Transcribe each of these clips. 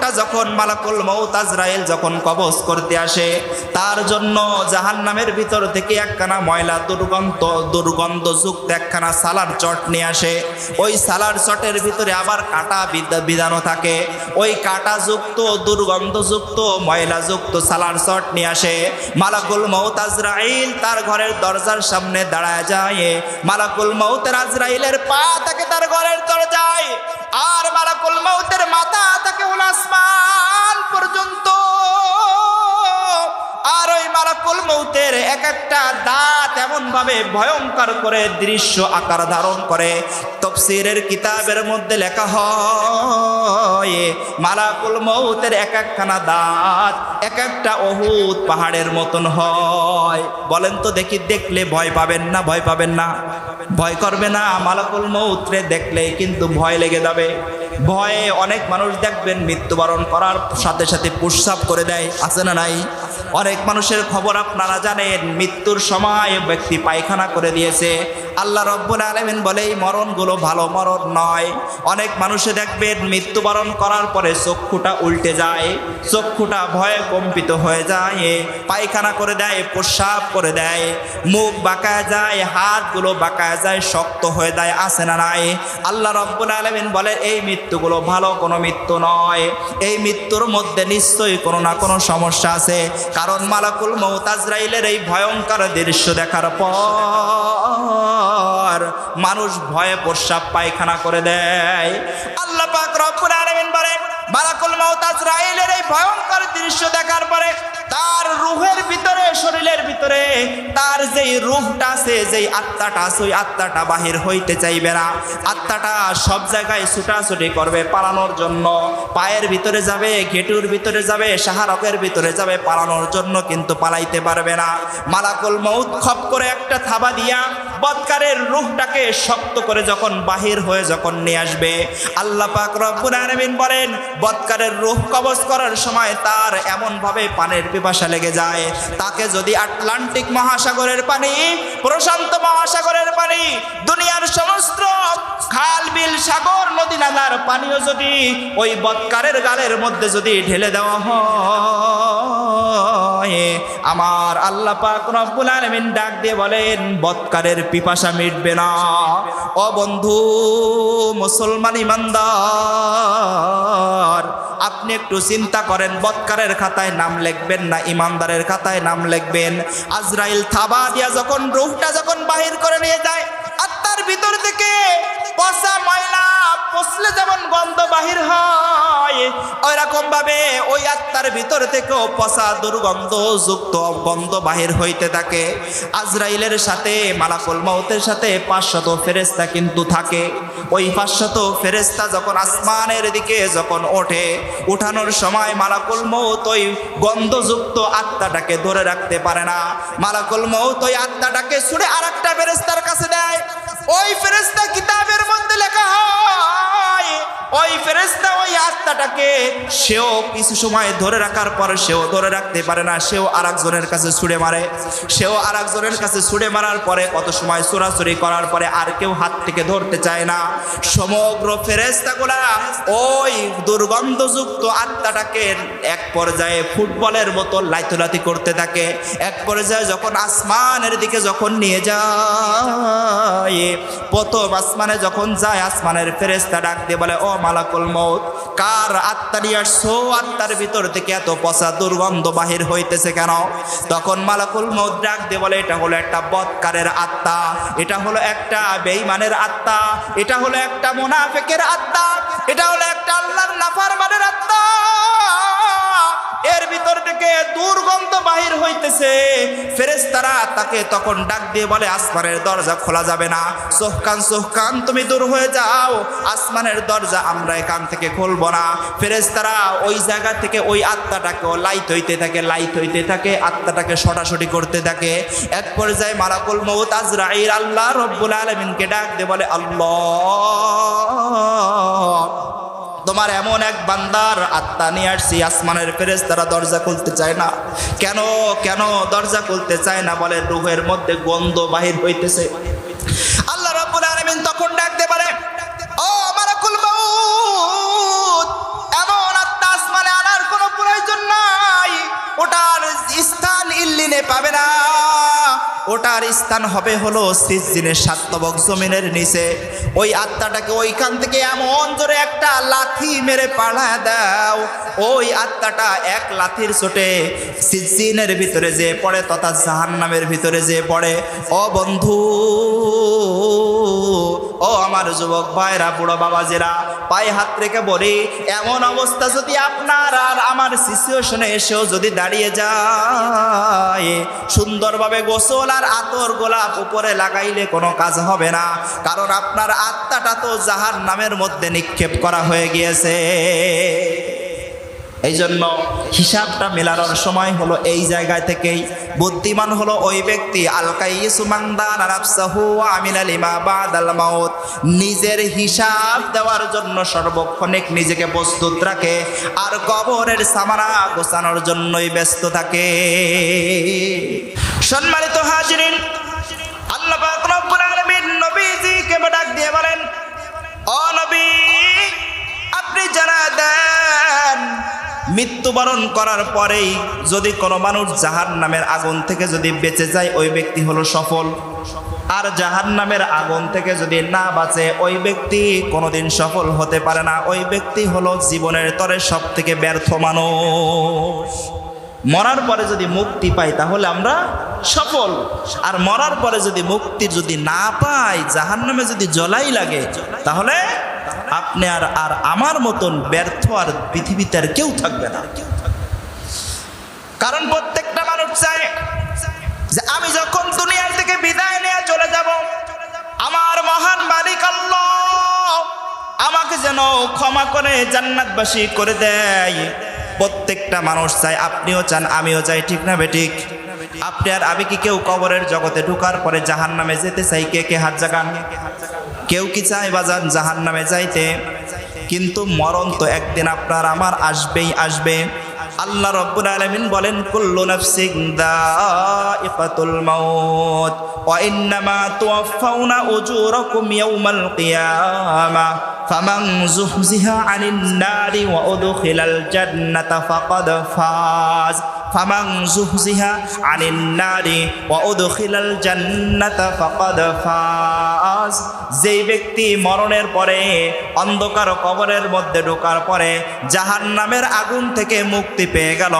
রূহটা যখন মালাকুল মউত আজরাইল যখন কবজ করতে আসে, তার জন্য জাহান্নামের ভিতর থেকে একখানা ময়লা দুর্গন্ধযুক্ত একখানা সালার চট নিয়ে আসে। ওই সালার চটের ভিতরে আবার কাঁটা বিধানো থাকে। ওই কাঁটাযুক্ত দুর্গন্ধযুক্ত ময়লাযুক্ত সালার চট নিয়ে আসে। মালাকুল মউত আজরাইল তার ঘরের দরজার সামনে দাঁড়ায় যায়। মালাকুল মউতের আজরাইলের পা থাকে তার ঘরের দরজায়, আর মালাকুল মউতের মাথা থাকে আসমান পর্যন্ত। আর ওই মালাকুল মউতের এক একটা দাঁত এমন ভাবে ভয়ঙ্কর করে দৃশ্য আকার ধারণ করে। তাফসীরের কিতাবের মধ্যে লেখা হয় মালাকুল মউতের এক একখানা দাঁত এক একটা উহুদ পাহাড়ের মতন হয়। বলেন তো দেখি, দেখলে ভয় পাবেন না? ভয় পাবেন না? ভয় করবে না? মালাকুল মউতরে দেখলে কিন্তু ভয় লেগে যাবে। ভয়ে অনেক মানুষ দেখবেন মৃত্যুবরণ করার সাথে সাথে প্রস্রাব করে দেয়, আছে না নাই? অনেক মানুষের খবর আপনারা জানেন, মৃত্যুর সময় ব্যক্তি পায়খানা করে দিয়েছে। আল্লাহ রাব্বুল আলামিন বলে এই মরণগুলো ভালো মরণ নয়। অনেক মানুষে দেখবেন মৃত্যুবরণ করার পরে চক্ষুটা উল্টে যায়, চক্ষুটা ভয়ে কম্পিত হয়ে যায়, পায়খানা করে দেয়, প্রস্রাব করে দেয়, মুখ বাঁকায় যায়, হাতগুলো বাঁকায় যায়, শক্ত হয়ে যায়, আছে না নাই? আল্লাহ রাব্বুল আলামিন বলে এই মৃত্যুগুলো ভালো কোনো মৃত্যু নয়। এই মৃত্যুর মধ্যে নিশ্চয়ই কোনো না কোনো সমস্যা আছে। কারণ মালাকুল মউত আজরাইলের এই ভয়ঙ্কর দৃশ্য দেখার পর মানুষ ভয়ে প্রস্রাব পায়খানা করে দেয়। আল্লাহ পাক রব্বুল আলামিন বলেন মালাকুল মউত আজরাইলের এই ভয়ঙ্কর দৃশ্য দেখার পরে তার রূহের ভিতরে, শরীরের ভিতরে তার যেই রূহটা আছে, যেই আত্মাটা আছে, ওই আত্মাটা বাহির হইতে চাইবে না। আত্মাটা সব জায়গায় ছুটাছুটি করবে পালানোর জন্য। পায়ের ভিতরে যাবে, ঘেটুর ভিতরে যাবে, শাহরকের ভিতরে যাবে পালানোর জন্য, কিন্তু পালাইতে পারবে না। মালাকুল মউত খপ করে একটা থাবা দিয়া বদকারের রূহটাকে শক্ত করে যখন বাহির হয়ে যখন নিয়ে আসবে, আল্লাহ পাক রব্বুল আলামিন বলেন বদকারের রূহ কবজ করার সময় তার এমন ভাবে পানির পিপাসা লেগে যায়, তাকে যদি আটলান্টিক মহাসাগরের পানি, প্রশান্ত মহাসাগরের পানি, দুনিয়ার সমস্ত খাল বিল সাগর নদী নালার পানিও যদি ওই বদকারের গালের মধ্যে যদি ঢেলে দেওয়া হয়, আমার আল্লাহ পাক রব্বুল আলামিন ডাক দিয়ে বলেন বদকারের পিপাসা মিটবে না। ও বন্ধু মুসলমান ইমানদার, আপনি একটু চিন্তা করেন, বদকারের খাতায় নাম লিখবেন না ইমানদারের খাতায় নাম লিখবেন? আজরাইল থাবা দিয়া যখন রূহটা যখন বাহির করে নিয়ে যায়, আত্মার ভিতর থেকে পচা ময়লা পচলে যেমন গন্ধ বাহির হয়, ওইরকম ভাবে ওই আত্মার ভিতর থেকেও পচা দুর্গন্ধযুক্ত গন্ধ বাহির হইতে থাকে। আজরাইলের সাথে মালাকুল মউতের সাথে 500 ফেরেশতা কিন্তু থাকে। ওই 500 ফেরেশতা যখন আসমানের দিকে যখন ওঠে, উঠানোর সময় মালাকুল মউত ওই গন্ধযুক্ত আত্মাটাকে ধরে রাখতে পারে না। মালাকুল মউত ওই আত্মাটাকে ছুঁড়ে আরেকটা ফেরেশতার কাছে দেয়। ওই ফেরেশতা কিতাবের মধ্যে লেখা হয় ওই ফেরেশতা ওই আত্মাটাকে সেও কিছু সময় ধরে রাখার পর সেও ধরে রাখতে পারে না, সেও আরেকজনের কাছে ছুঁড়ে মারে। সেও আরেকজনের কাছে ছুঁড়ে মারার পরে কত সময় চোরাচুরি করার পরে আর কেউ হাত থেকে ধরতে চায় না। সমগ্র ফেরেশতাগুলা ওই দুর্গন্ধযুক্ত আত্মাটাকে এক পর্যায়ে ফুটবলের মতো লাইতুলাতি করতে থাকে। এক পর্যায়ে যখন আসমানের দিকে যখন নিয়ে যায়, প্রথম আসমানে যখন যায়, আসমানের ফেরেশতা ডাক দিয়ে বলে ও মালাকুল মউত, কার আত্মা নিয়ে আসছো? আত্মার ভিতর থেকে এত পচা দুর্গন্ধ বাহির হইতেছে কেন? তখন মালাকুল মউত ডাক দিয়ে বলে এটা হলো একটা বদকারের আত্মা, এটা হলো একটা বেঈমানের আত্মা, এটা হলো একটা মুনাফিকের আত্মা, এটা হলো একটা আল্লাহর নাফরমানের আত্মা। এর ভিতর থেকে দুর্গন্ধ বাহির হইতেছে। ফেরেশতারা তাকে তখন ডাক দিয়ে বলে আসমানের দরজা খোলা যাবে না, সোহকান তুমি দূর হয়ে যাও, আসমানের দরজা আমরা এখান থেকে খুলবো না। ফেরেশতারা ওই জায়গা থেকে ওই আত্মাটাকে লাইট হইতে থাকে, আত্মাটাকে ছটাছটি করতে থাকে। এক পর্যায়ে মালাকুল মউত আজরাইল আল্লাহ রব্বুল আলামিনকে ডাক দিয়ে বলে আল্লাহ, তোমার এমন এক বান্দার আত্মা নিয়ে আসছি, আসমানের ফেরেশতারা দরজা খুলতে চায় না। কেন দরজা খুলতে চায় না? বলে রূহের মধ্যে গন্ধ বাহির হইতেছে। আল্লাহ রাব্বুল আলামিন তখন ডাকতে পারে ও মালাকুল মউত, এমন আত্মা আসমান পাবে না। ওটার স্থান হবে হলো সিজ্জিনের 7 তবক জমিনের নিচে। ওই আত্মাটাকে ওইখান থেকে এমন জোরে একটা লাথি মেরে পাড়া দাও, ওই আত্মাটা এক লাথির চোটে সিজ্জিনের ভিতরে যে পড়ে তথা জাহান্নামের ভিতরে যে পড়ে। ও বন্ধু, ও আমার যুবক ভাইরা, বুড়ো বাবাজিরা, পায়ে হাত রেখে বলি, এমন অবস্থা যদি আপনার আর আমার সিচুয়েশনে এসেও যদি দাঁড়িয়ে যায়, সুন্দরভাবে গোসল আর আতর গোলাপ উপরে লাগাইলে কোনো কাজ হবে না, কারণ আপনার আত্মাটা তো জাহান্নামের মধ্যে নিক্ষেপ করা হয়ে গিয়েছে। এই জন্য হিসাবটা মেলানোর সময় হলো এই জায়গা থেকেই। বুদ্ধিমান হলো ওই ব্যক্তি আল-কাইয়িসু মান দানা নাফসাহু ওয়া আমিলা লিমা বাদাল মাউত, নিজের হিসাব দেওয়ার জন্য সর্বক্ষণিক নিজেকে প্রস্তুত রাখে আর কবরের সামানা গোছানোর জন্যই ব্যস্ত থাকে। সম্মানিত হাজিরিন, আল্লাহ পাক রব্বুল আলামিন নবীজিকে ডাক দিয়ে বলেন, ও নবী, আপনি জানা দেন মৃত্যুবরণ করার পরেই যদি কোনো মানুষ জাহান্নামের আগুন থেকে যদি বেঁচে যায়, ওই ব্যক্তি হলো সফল। আর জাহান্নামের আগুন থেকে যদি না বাঁচে, ওই ব্যক্তি কোনোদিন সফল হতে পারে না। ওই ব্যক্তি হলো জীবনের তরে সব থেকে ব্যর্থ মানুষ। মরার পরে যদি মুক্তি পাই তাহলে আমরা সফল, আর মরার পরে যদি মুক্তি যদি না পাই, জাহান্নামে যদি জ্বলাই লাগে, তাহলে আপনি আর আমার মতন ব্যর্থ আর পৃথিবীতে আর কেউ থাকবে না। কারণ প্রত্যেকটা মানুষ চায় যে আমি যখন দুনিয়ার থেকে বিদায় নিয়ে চলে যাব, আমার মহান মালিক আল্লাহ আমাকে যেন ক্ষমা করে জান্নাতবাসী করে দেয়। প্রত্যেকটা মানুষ চায়, আপনিও চান, আমিও চাই, ঠিক না বেঠিক? আপনি আর আমি কি কেউ কবরের জগতে ঢোকার পরে জাহান্নামে যেতে চাই? কে কে হাত জাগান? কেউ কি চায় বাজান জাহান্নামে যাইতে? কিন্তু মরণ তো একদিন আপনার আমার আসবেই আসবে। আল্লাহ রাব্বুল আলামিন বলেন, কুল্লু নাফসিন যায়িকাতুল মাউত ওয়া ইন্নামা তুওয়াফাউনা উজুরাকুম ইয়াওমাল কিয়ামাহ ফামান যুহজিহা আনিন নারি ওয়া উদখিলাল জান্নাতা ফাকাদ ফাজ। ফামান যুহজিহা আনিন নারি ওয়া উদখিলাল জান্নাতা ফাকাদ ফাজ। যেই ব্যক্তি মরণের পরে অন্ধকার কবরের মধ্যে ঢোকার পরে জাহান্নামের আগুন থেকে মুক্তি পেয়ে গেল,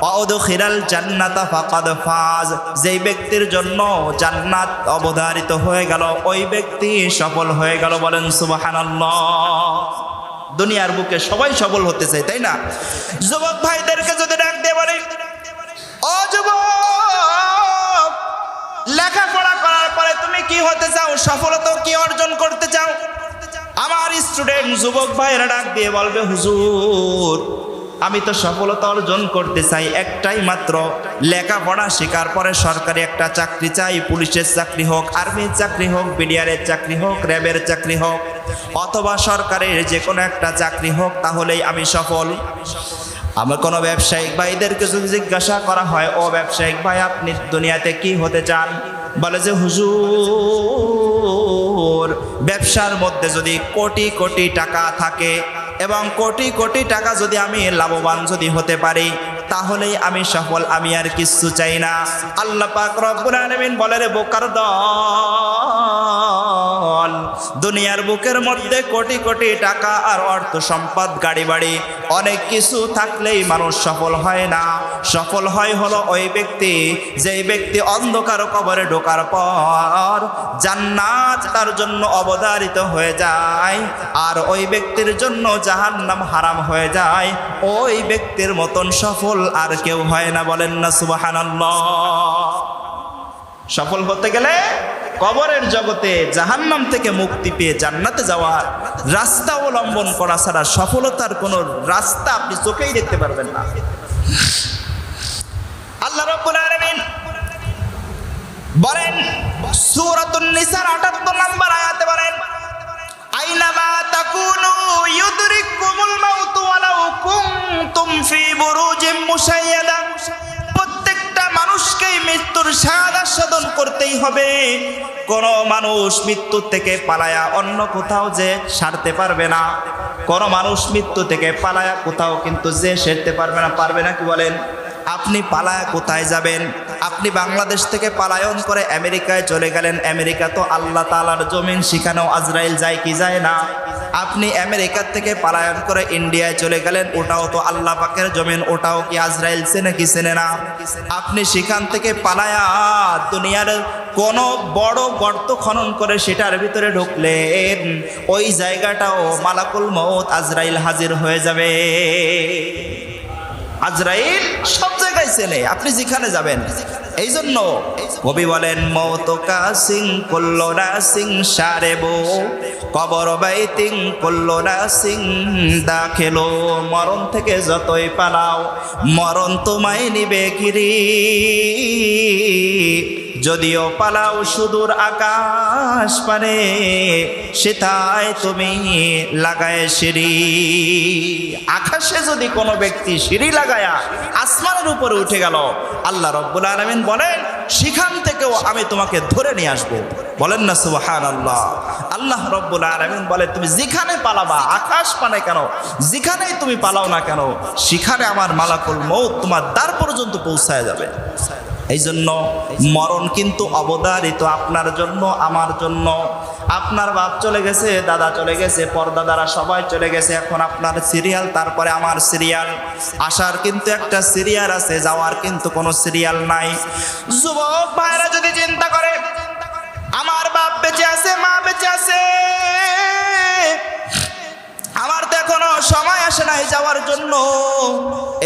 ওয়া উদখিলাল জান্নাতা ফাকাদ ফাজ, যেই ব্যক্তির জন্য জান্নাত অবধারিত হয়ে গেল, ওই ব্যক্তি সফল হয়ে গেল। বলেন সুবহানাল্লাহ। দুনিয়ার বুকে সবাই সফল হতে চায়, তাই না? যুবক ভাইদেরকে যদি ডাক দিয়ে বলি, ও যুবক, লেখাপড়া করার পরে তুমি কি হতে চাও? সফলতা কি অর্জন করতে চাও? আমার স্টুডেন্ট যুবক ভাইয়েরা ডাক দিয়ে বলবে, হুজুর, আমি তো সফলতা অর্জন করতে চাই, একটাই মাত্র, লেখাপড়া শেখার পরে সরকারি একটা চাকরি চাই। পুলিশের চাকরি হোক, আর্মির চাকরি হোক, বিডিআরের চাকরি হোক, র্যাবের চাকরি হোক, অথবা সরকারের যে কোনো একটা চাকরি হোক, তাহলেই আমি সফল। আমার কোনো ব্যবসায়িক ভাইদেরকে যদি জিজ্ঞাসা করা হয়, ও ব্যবসায়িক ভাই, আপনি দুনিয়াতে কি হতে চান? বলে যে, হুজুর, ব্যবসার মধ্যে যদি কোটি কোটি টাকা থাকে এবং কোটি কোটি টাকা যদি আমি লাভবান যদি হতে পারি, তাহলেই আমি সফল, আমি আর কিছু চাই না। আল্লাহ পাক রব্বুল আলামিন বলে, রে বোকার দল, দুনিয়ার বুকের মধ্যে কোটি কোটি টাকা আর অর্থ সম্পদ, গাড়ি বাড়ি, অনেক কিছু থাকলেই মানুষ সফল হয় না। সফল হয় হলো ওই ব্যক্তি, যেই ব্যক্তি অন্ধকার কবরে ঢোকার পর জান্নাত তার জন্য অবধারিত হয়ে যায়, আর ওই ব্যক্তির জন্য জাহান্নাম হারাম হয়ে যায়। ওই ব্যক্তির মতন সফল আর কেউ হয় না। বলেন না সুবহানাল্লাহ। সফল হতে গেলে কবরের জগতে জাহান্নাম থেকে মুক্তি পেয়ে জান্নাতে যাওয়ার রাস্তা অবলম্বন করা ছাড়া সফলতার কোনো রাস্তা আপনি চোখেই দেখতে পারবেন না। আল্লাহ রাব্বুল আলামিন বলেন সূরাতুন নিসার ৭৮ নম্বর আয়াতে বলেন, আইনামা তাকুনু ইউদরিকুমুল মাউত ওয়ালাউ কুনতুম ফি বুরুজিম মুশাইয়াদা। প্রত্যেকটা মানুষকেই মৃত্যুর শাহাদাত সাধন করতেই হবে। কোনো মানুষ মৃত্যু থেকে পালায়া অন্য কোথাও যে সারতে পারবে না। কোনো মানুষ মৃত্যু থেকে পালায়া কোথাও কিন্তু যে সেরতে পারবে না। পারবে না? কি বলেন? আপনি পালায়া কোথায় যাবেন? আপনি বাংলাদেশ থেকে পালায়ন করে আমেরিকায় চলে গেলেন, আমেরিকা তো আল্লাহ তাআলার জমিন, সেখানেও আজরাইল যায় কি যায় না? আপনি আমেরিকা থেকে পালায়ন করে ইন্ডিয়ায় চলে গেলেন, ওটাও তো আল্লাহ পাকের জমিন, ওটাও কি আজরাইল চেনে কি চেনে না? আপনি সেখান থেকে পালায়া দুনিয়ার কোন বড় গর্ত খনন করে সেটার ভিতরে ঢুকলেন, ওই জায়গাটাও মালাকুল মউত আজরাইল হাজির হয়ে যাবে। আজরাইল সব জায়গায় চেনে, আপনি যেখানে যাবেন। এই জন্য কবি বলেন, মৌত কাসিং কল্লোরা সিং সারেবো কবর বাইতিং কল্লোরা সিং দাখেলো। মরণ থেকে যতই পালাও মরণ তোমায় নিবে ঘিরি, যদিও পালাও সুদূর আকাশ পারে সেটাই তুমি লাগায় সিঁড়ি। আকাশে যদি কোনো ব্যক্তি সিঁড়ি লাগায়া আসমানের উপরে উঠে গেল, আল্লাহ রব্বুল আলামিন বলেন সেখান থেকেও আমি তোমাকে ধরে নিয়ে আসবো। বলেন না সুবহানাল্লাহ। আল্লাহ রব্বুল আলামিন বলে তুমি যেখানে পালাবা, আকাশ পানে কেন, যেখানেই তুমি পালাও না কেন, সেখানে আমার মালাকুল মউত তোমার দ্বার পর্যন্ত পৌঁছায় যাবে। এই জন্য মরণ কিন্তু অবধারিত আপনার জন্য, আমার জন্য। আপনার বাপ চলে গেছে, দাদা চলে গেছে, পরদাদারা সবাই চলে গেছে, এখন আপনার সিরিয়াল, তারপরে আমার সিরিয়াল। আসার কিন্তু একটা সিরিয়াল আছে, যাওয়ার কিন্তু কোনো সিরিয়াল নাই। যুবক ভাইরা যদি চিন্তা করে আমার বাপ বেঁচে আছে, মা বেঁচে আছে, আমার তো এখনো সময় আসে নাই যাওয়ার জন্য,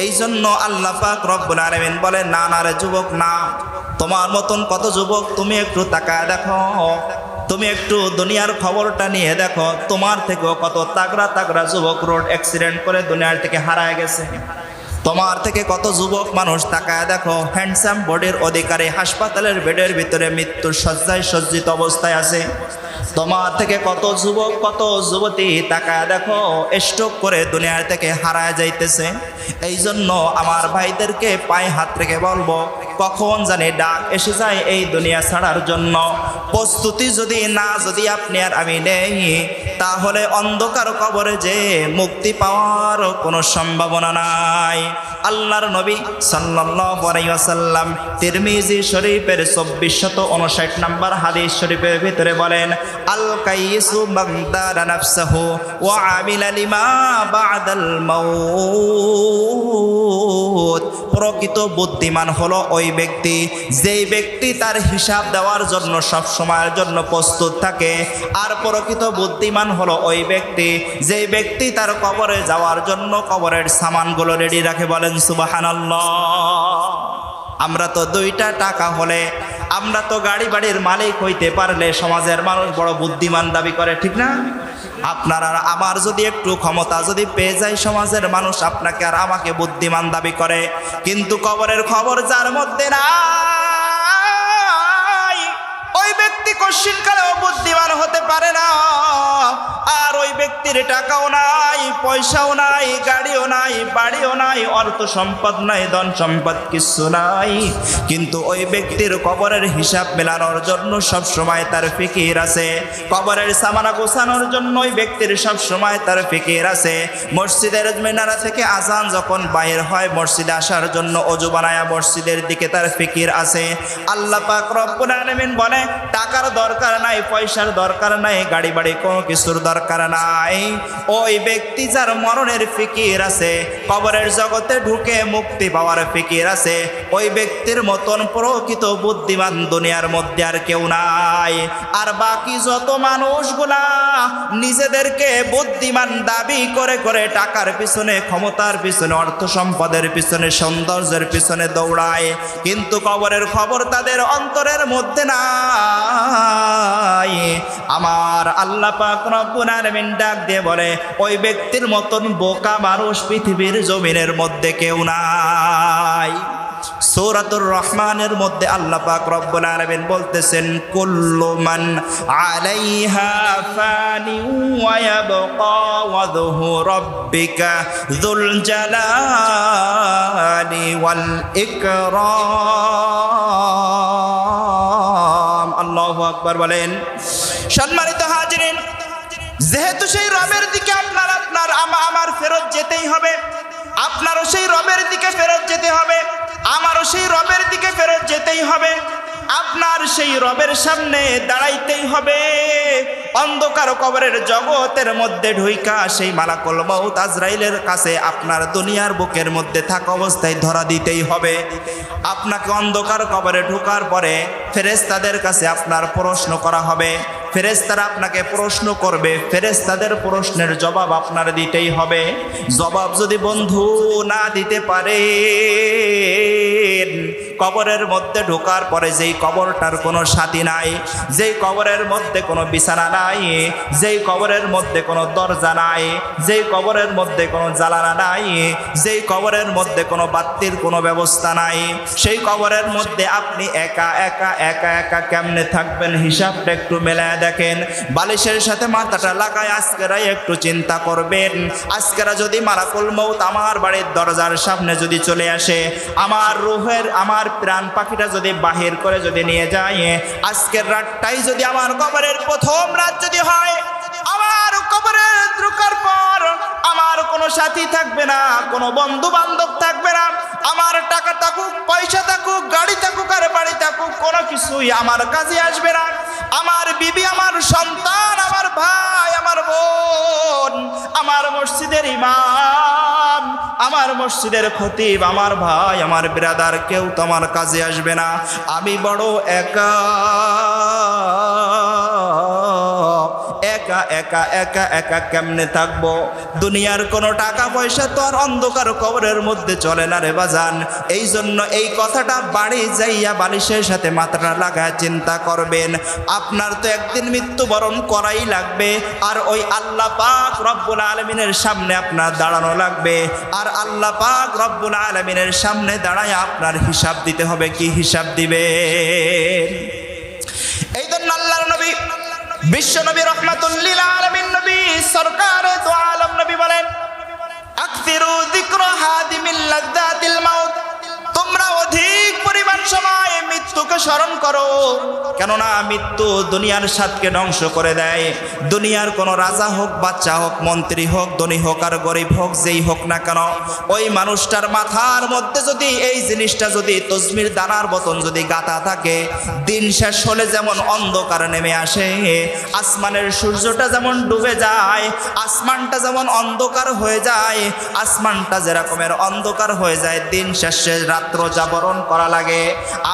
এই জন্য আল্লাহ পাক রব্বুল আলামিন বলে না না রে যুবক না, তোমার মতন কত যুবক তুমি একটু তাকায় দেখো, তুমি একটু দুনিয়ার খবরটা নিয়ে দেখো, তোমার থেকেও কত তাগড়া তাগড়া যুবক রোড অ্যাক্সিডেন্ট করে দুনিয়ার থেকে হারায় গেছে। তোমার থেকে কত যুবক মানুষ তাকায় দেখো, হ্যান্ডসাম বডির অধিকারী হাসপাতালের বেডের ভিতরে মৃত্যুর শয্যায় সজ্জিত অবস্থায় আছে। তোমার থেকে কত যুবক কত যুবতী তাকায় দেখো, স্ট্রোক করে দুনিয়ার থেকে হারায় যাইতেছে। এই জন্য আমার ভাইদেরকে পায়ে হাত রেখে বলবো, কখন জানি ডাক এসে যায় এই দুনিয়া ছাড়ার জন্য। প্রস্তুতি যদি আপনি আর আমি নেই, তাহলে অন্ধকার কবরে যে মুক্তি পাওয়ার কোনো সম্ভাবনা নাই। আল্লাহর নবী সাল্লাল্লাহু আলাইহি ওয়াসাল্লাম তিরমিজি শরীফের 2459 নম্বর হাদিস শরীফের ভিতরে বলেন, আল কাইসু মান দারা নাফসাহু ওয়া আমিলা লিমা বাদাল মাউত। প্রকৃত বুদ্ধিমান হলো ওই ব্যক্তি, যেই ব্যক্তি তার হিসাব দেওয়ার জন্য সব সময়ের জন্য প্রস্তুত থাকে। আর প্রকৃত বুদ্ধিমান হলো ওই ব্যক্তি, যেই ব্যক্তি তার কবরে যাওয়ার জন্য কবরের সামানগুলো রেডি রাখে। বলেন সুবহানাল্লাহ। আমরা তো দুইটা টাকা হলে, আমরা তো গাড়ি বাড়ির মালিক হইতে পারলে সমাজের মানুষ বড় বুদ্ধিমান দাবি করে, ঠিক না? আপনার আর আমার যদি একটু ক্ষমতা যদি পেয়ে যায়, সমাজের মানুষ আপনাকে আর আমাকে বুদ্ধিমান দাবি করে। কিন্তু কবরের খবর যার মধ্যে নাই, ওই ব্যক্তি কশিনকালেও বুদ্ধিমান হতে পারে না। আর ওই ব্যক্তির টাকাও নাই, পয়সাও নাই, গাড়িও নাই, বাড়িও নাই, অর্থ সম্পদ নাই, ধন সম্পদ কিছু নাই, কিন্তু ওই ব্যক্তির কবরের হিসাব মেলানোর জন্য সব সময় তার ফিকির আছে। কবরের সামানা গোছানোর জন্য ওই ব্যক্তির সব সময় তার ফিকির আছে। মসজিদের মিনারা থেকে আজান যখন বাহির হয়, মসজিদে আসার জন্য ওযু বানায়া মসজিদের দিকে তার ফিকির আছে। আল্লাহ পাক রব্বুল আলামিন বলে, টাকার দরকার নাই, পয়সার দরকার নাই, গাড়ি বাড়ি কোনো কিছুর দরকার নাই। ওই ব্যক্তি যার মরণের ফিকির আছে, কবরের জগতে ঢুকে মুক্তি পাওয়ার ফিকির আছে, ওই ব্যক্তির মতন প্রকৃত বুদ্ধিমান দুনিয়ার মধ্যে আর কেউ নাই। আর বাকি যত মানুষগুলা নিজেদেরকে বুদ্ধিমান দাবি করে করে টাকার পিছনে, ক্ষমতার পিছনে, অর্থ সম্পদের পিছনে, সৌন্দর্যের পিছনে দৌড়ায়, কিন্তু কবরের খবর তাদের অন্তরের মধ্যে নাই। আমার আল্লাহ পাক রব্বুল আলামিন ডাক দিয়ে বলে, ওই ব্যক্তির মতন বোকা মানুষ পৃথিবীর জমিনের মধ্যে কেউ নাই। সূরাতুর রহমানের মধ্যে আল্লাহ পাক রব্বুল আলামিন বলতেছেন, কুল্লু মান আলাইহা ফানি ওয়া ইয়াবকা ওয়াজহু রাব্বিকা যুল জালালি ওয়াল ইকরাম। আল্লাহু আকবার বলেন। সম্মানিত হাজিরিন, যেহেতু সেই রবের দিকে আপনার আমার ফেরত যেতেই হবে, আপনারও সেই রবের দিকে ফেরত যেতে হবে। আমারও সেই রবের দিকে ফেরত যেতেই হবে, আপনার সেই রবের সামনে দাঁড়াইতেই হবে। অন্ধকার কবরের জগতের মধ্যে ঢুইকা সেই মালাকুল মউত আজরাইলের কাছে আপনার দুনিয়ার বুকের মধ্যে থাকা অবস্থায় ধরা দিতেই হবে। আপনাকে অন্ধকার কবরে ঢোকার পরে ফেরেশতাদের কাছে আপনার প্রশ্ন করা হবে, ফেরেশতারা আপনাকে প্রশ্ন করবে, ফেরেশতাদের প্রশ্নের জবাব আপনার দিতেই হবে। জবাব যদি বন্ধু না দিতে পারে, কবরের মধ্যে ঢোকার পরে যেই কবরটার কোনো সাথী নাই, যেই কবরের মধ্যে কোনো বিছানা নাই, যেই কবরের মধ্যে কোনো দরজা নাই, যেই কবরের মধ্যে কোনো জ্বালানা নাই, যেই কবরের মধ্যে কোনো বাতির কোনো ব্যবস্থা নাই, সেই কবরের মধ্যে আপনি একা একা একা একা কেমনে থাকবেন? হিসাবটা একটু মেলায় দেখেন। বালিশের সাথে মাথাটা লাগায় আজকেরাই একটু চিন্তা করবেন। আজকেরা যদি মালাকুল মউত আমার বাড়ির দরজার সামনে যদি চলে আসে, আমার রূহের আমার প্রাণ পাখিটা যদি বাহির করে যদি নিয়ে যায়, আজকের রাতটাই যদি আমার কবরের প্রথম রাত যদি হয়, আমার কবরে ঢোকার পর আমার কোনো সাথী থাকবে না, কোনো বন্ধু বান্ধব থাকবে না, আমার টাকা থাকুক, পয়সা থাকুক, গাড়ি থাকুক আর বাড়ি থাকুক, কোনো কিছুই আমার কাছে আসবে না। আমার বিবি, আমার সন্তান, আমার ভাই, আমার বোন, আমার মসজিদের ইমাম, আমার মসজিদের খতিব, আমার ভাই, আমার ব্রাদার, কেউ তো আমার কাজে আসবে না। আমি বড় একা একা একা একা একা কেমনে থাকবো? দুনিয়ার কোনো টাকা পয়সা তো আর অন্ধকার কবরের মধ্যে চলে না রে বাজান। এই জন্য এই কথাটা বাড়ি যাইয়া বালিশের সাথে মাথাটা লাগায় চিন্তা করবেন। আপনার তো একদিন মৃত্যুবরণ করাই লাগবে, আর ওই আল্লাহ পাক রব্বুল আলামিনের সামনে আপনার দাঁড়ানো লাগবে, আর আল্লাহ পাক রব্বুল আলামিনের সামনে দাঁড়ায় আপনার হিসাব দিতে হবে। কি হিসাব দিবেন? এই জন্য আল্লাহর নবী বিশ্ব নবী রহমাতুল লিল আলামিন নবী সরকারে দু আলম নবী বলেন, আকসিরু যিকরা হাদিমিল লাযযাতিল মাউত, তোমরা অধিক পরিমাণ সময় মৃত্যুকে স্মরণ করো, কেননা মৃত্যু দুনিয়ার স্বাদকে ধ্বংস করে দেয়। দুনিয়ার কোনো রাজা হোক, বাচ্চা হোক, মন্ত্রী হোক, ধনী হোক আর গরিব হোক, যেই হোক না কেন, ওই মানুষটার মাথার মধ্যে যদি এই জিনিসটা যদি তসবির দানার মতন যদি গাঁথা থাকে, দিন শেষ হলে যেমন অন্ধকার নেমে আসে, আসমানের সূর্যটা যেমন ডুবে যায়, আসমানটা যেমন অন্ধকার হয়ে যায়, আসমানটা যেরকমের অন্ধকার হয়ে যায়, দিন শেষে রাত্র জাগরণ করা লাগে।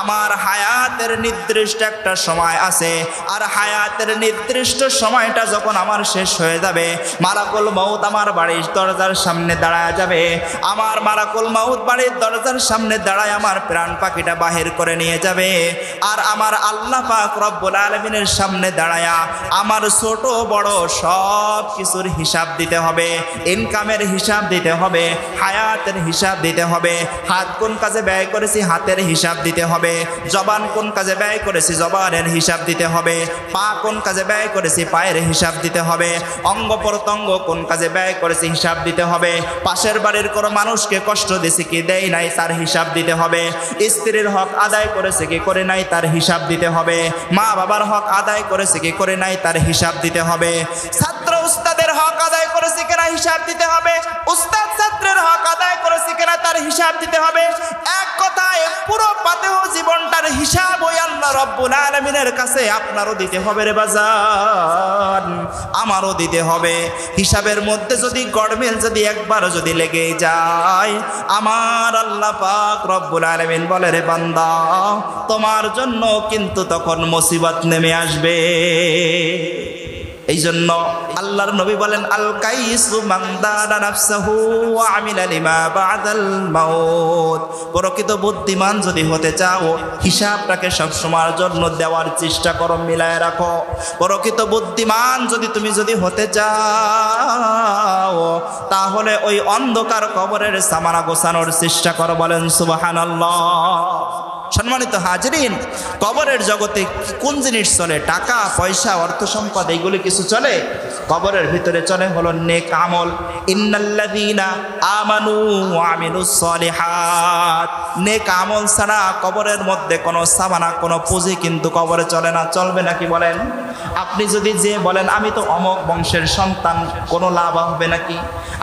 আমার হায়াতের নির্দিষ্ট একটা সময় আছে, আর হায়াতের নির্দিষ্ট সময়টা যখন আমার শেষ হয়ে যাবে, মালাকুল মউত আমার বাড়ির দরজার সামনে দাঁড়ায় যাবে। আমার মালাকুল মউত বাড়ির দরজার সামনে দাঁড়ায় আমার প্রাণ পাখিটা বাহির করে নিয়ে যাবে, আর আমার আল্লাহ পাক রব্বুল আলামিনের সামনে দাঁড়ায়া আমার ছোট বড় সব কিছুর হিসাব দিতে হবে। ইনকামের হিসাব দিতে হবে, হায়াতের হিসাব দিতে হবে, হাত কোন কাজে ব্যয় করেছি হাতের হিসাব দিতে হবে, জবান কোন কাজে ব্যয় করেছি জবানের হিসাব দিতে হবে, পা কোন কাজে ব্যয় করেছি পায়ের হিসাব দিতে হবে, অঙ্গ প্রত্যঙ্গ কোন কাজে ব্যয় করেছি হিসাব দিতে হবে, পাশের বাড়ির কোনো মানুষকে কষ্ট দিয়েছি কি দেই নাই তার হিসাব দিতে হবে, স্ত্রীর হক আদায় করেছে কি করে নাই তার হিসাব দিতে হবে, মা বাবার হক আদায় করেছে কি করে নাই তার হিসাব দিতে হবে, ছাত্র উস্তাদের হক আদায় করেছে কিনা হিসাব দিতে হবে, উস্তাদ ছাত্রের হক আদায় করেছে কিনা তার হিসাব দিতে হবে। এক কথায় পুরো পাতেহ জীবনটার হিসাব ওই আল্লাহ রব্বুল আলামিনের কাছে আপনারও দিতে হবে রে বাজান, আমারও দিতে হবে। হিসাবের মধ্যে যদি গড়মেল যদি একবার যদি লেগে যায়, আমার আল্লাহ পাক রব্বুল আলামিন বলে, রে বান্দা, তোমার জন্য কিন্তু তখন মুসিবত নেমে আসবে। এই জন্য আল্লাহর নবী বলেন, আল কাইসু মান দানা নাফসাহু ওয়া আমিলা লিমা বাদাল মাউত। প্রকৃত বুদ্ধিমান যদি হতে চাও, হিসাবটাকে সবসময়ের জন্য দেওয়ার চেষ্টা করো, মিলায় রাখো। প্রকৃত বুদ্ধিমান তুমি যদি হতে চাও, তাহলে ওই অন্ধকার কবরের সামানা গোছানোর চেষ্টা করো। বলেন সুবহানাল্লাহ। সম্মানিত হাজরিন, কবরের জগতে কোন জিনিস চলে? টাকা পয়সা অর্থ সম্পদ এইগুলি কিছু চলে? কবরের ভিতরে চলে হলো নেক আমল। ইন্নাল্লাযীনা আমানু ওয়া আমিলুস সলিহাত। নেক আমল ছাড়া কবরের মধ্যে কোনো সামানা কোনো পুঁজি কিন্তু কবরে চলে না। চলবে নাকি বলেন? আপনি যদি যে বলেন আমি তো অমক বংশের সন্তান, কোনো লাভ হবে নাকি?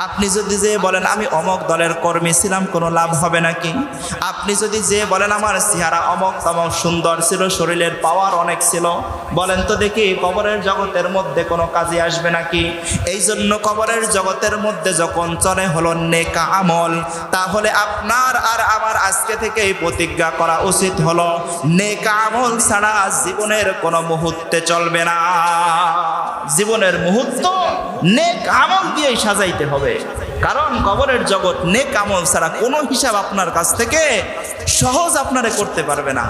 আপনি যদি যে বলেন আমি অমক দলের কর্মী ছিলাম, কোনো লাভ হবে নাকি? আপনি যদি যে বলেন আমার চেহারা অমক তমক সুন্দর ছিল, শরীরের পাওয়ার অনেক ছিল, বলেন তো দেখি কবরের জগতের মধ্যে কোনো কাজে আসবে নাকি? এই জন্য কবরের জগতের মধ্যে যখন চলে হলো নেক আমল, তাহলে আপনার আর আমার আজকে থেকেই প্রতিজ্ঞা করা উচিত হলো নেক আমল ছাড়া জীবনের কোনো মুহূর্তে চলবে না। জীবনের মুহূর্ত নেক আমল দিয়েই সাজাইতে হবে। কারণ কবরের জগৎ নেক আমল ছাড়া কোনো হিসাব আপনার কাছ থেকে সহজ আপনারে করতে পারবে না।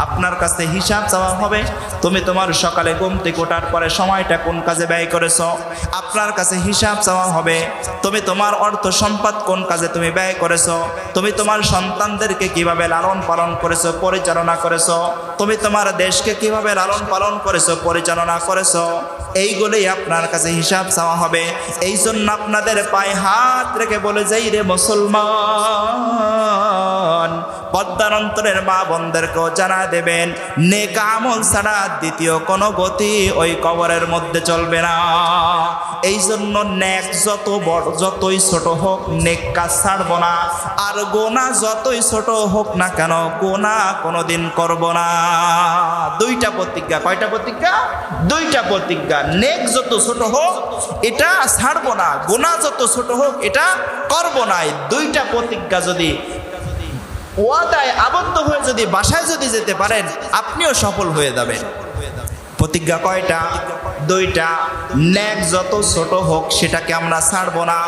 আপনার কাছে হিসাব চাওয়া হবে, তুমি তোমার সকালে ঘুম থেকে ওঠার পরে সময়টা কোন কাজে ব্যয় করেছো। আপনার কাছে হিসাব চাওয়া হবে, তুমি তোমার অর্থ সম্পদ কোন কাজে তুমি ব্যয় করেছো। তুমি তোমার সন্তানদেরকে কিভাবে লালন পালন করেছো, পরিচালনা করেছো। তুমি তোমার দেশকে কিভাবে লালন পালন করেছো, পরিচালনা করেছো। এইগুলোই আপনার কাছে হিসাব চাওয়া হবে। এই জন্য আপনাদের পায়ে হাত রেখে বলে যাই রে মুসলমান, পদ্মার অন্তরের মা বোনদেরকেও জানা দেবেন নেক আমল ছাড়া দ্বিতীয় কোনো গতি ওই কবরের মধ্যে চলবে না। এই জন্য নেক যত বড় যতই ছোট হোক নেক কাজ ছাড়বো না, আর গোনা যতই ছোট হোক না কেন গোনা কোনোদিন করব না। দুইটা প্রতিজ্ঞা। কয়টা প্রতিজ্ঞা? দুইটা প্রতিজ্ঞা। নেক যত ছোট হোক এটা ছাড়বো না, গোনা যত ছোট হোক এটা করব না। দুইটা প্রতিজ্ঞা যদি ওয়াদায় আবদ্ধ হয়ে যদি বাসায় যদি যেতে পারেন, আপনিও সফল হয়ে যাবেন। প্রতিজ্ঞা কয়টা? দুইটা। নেক যত ছোট হোক সেটাকে আমরা ছাড়বো না,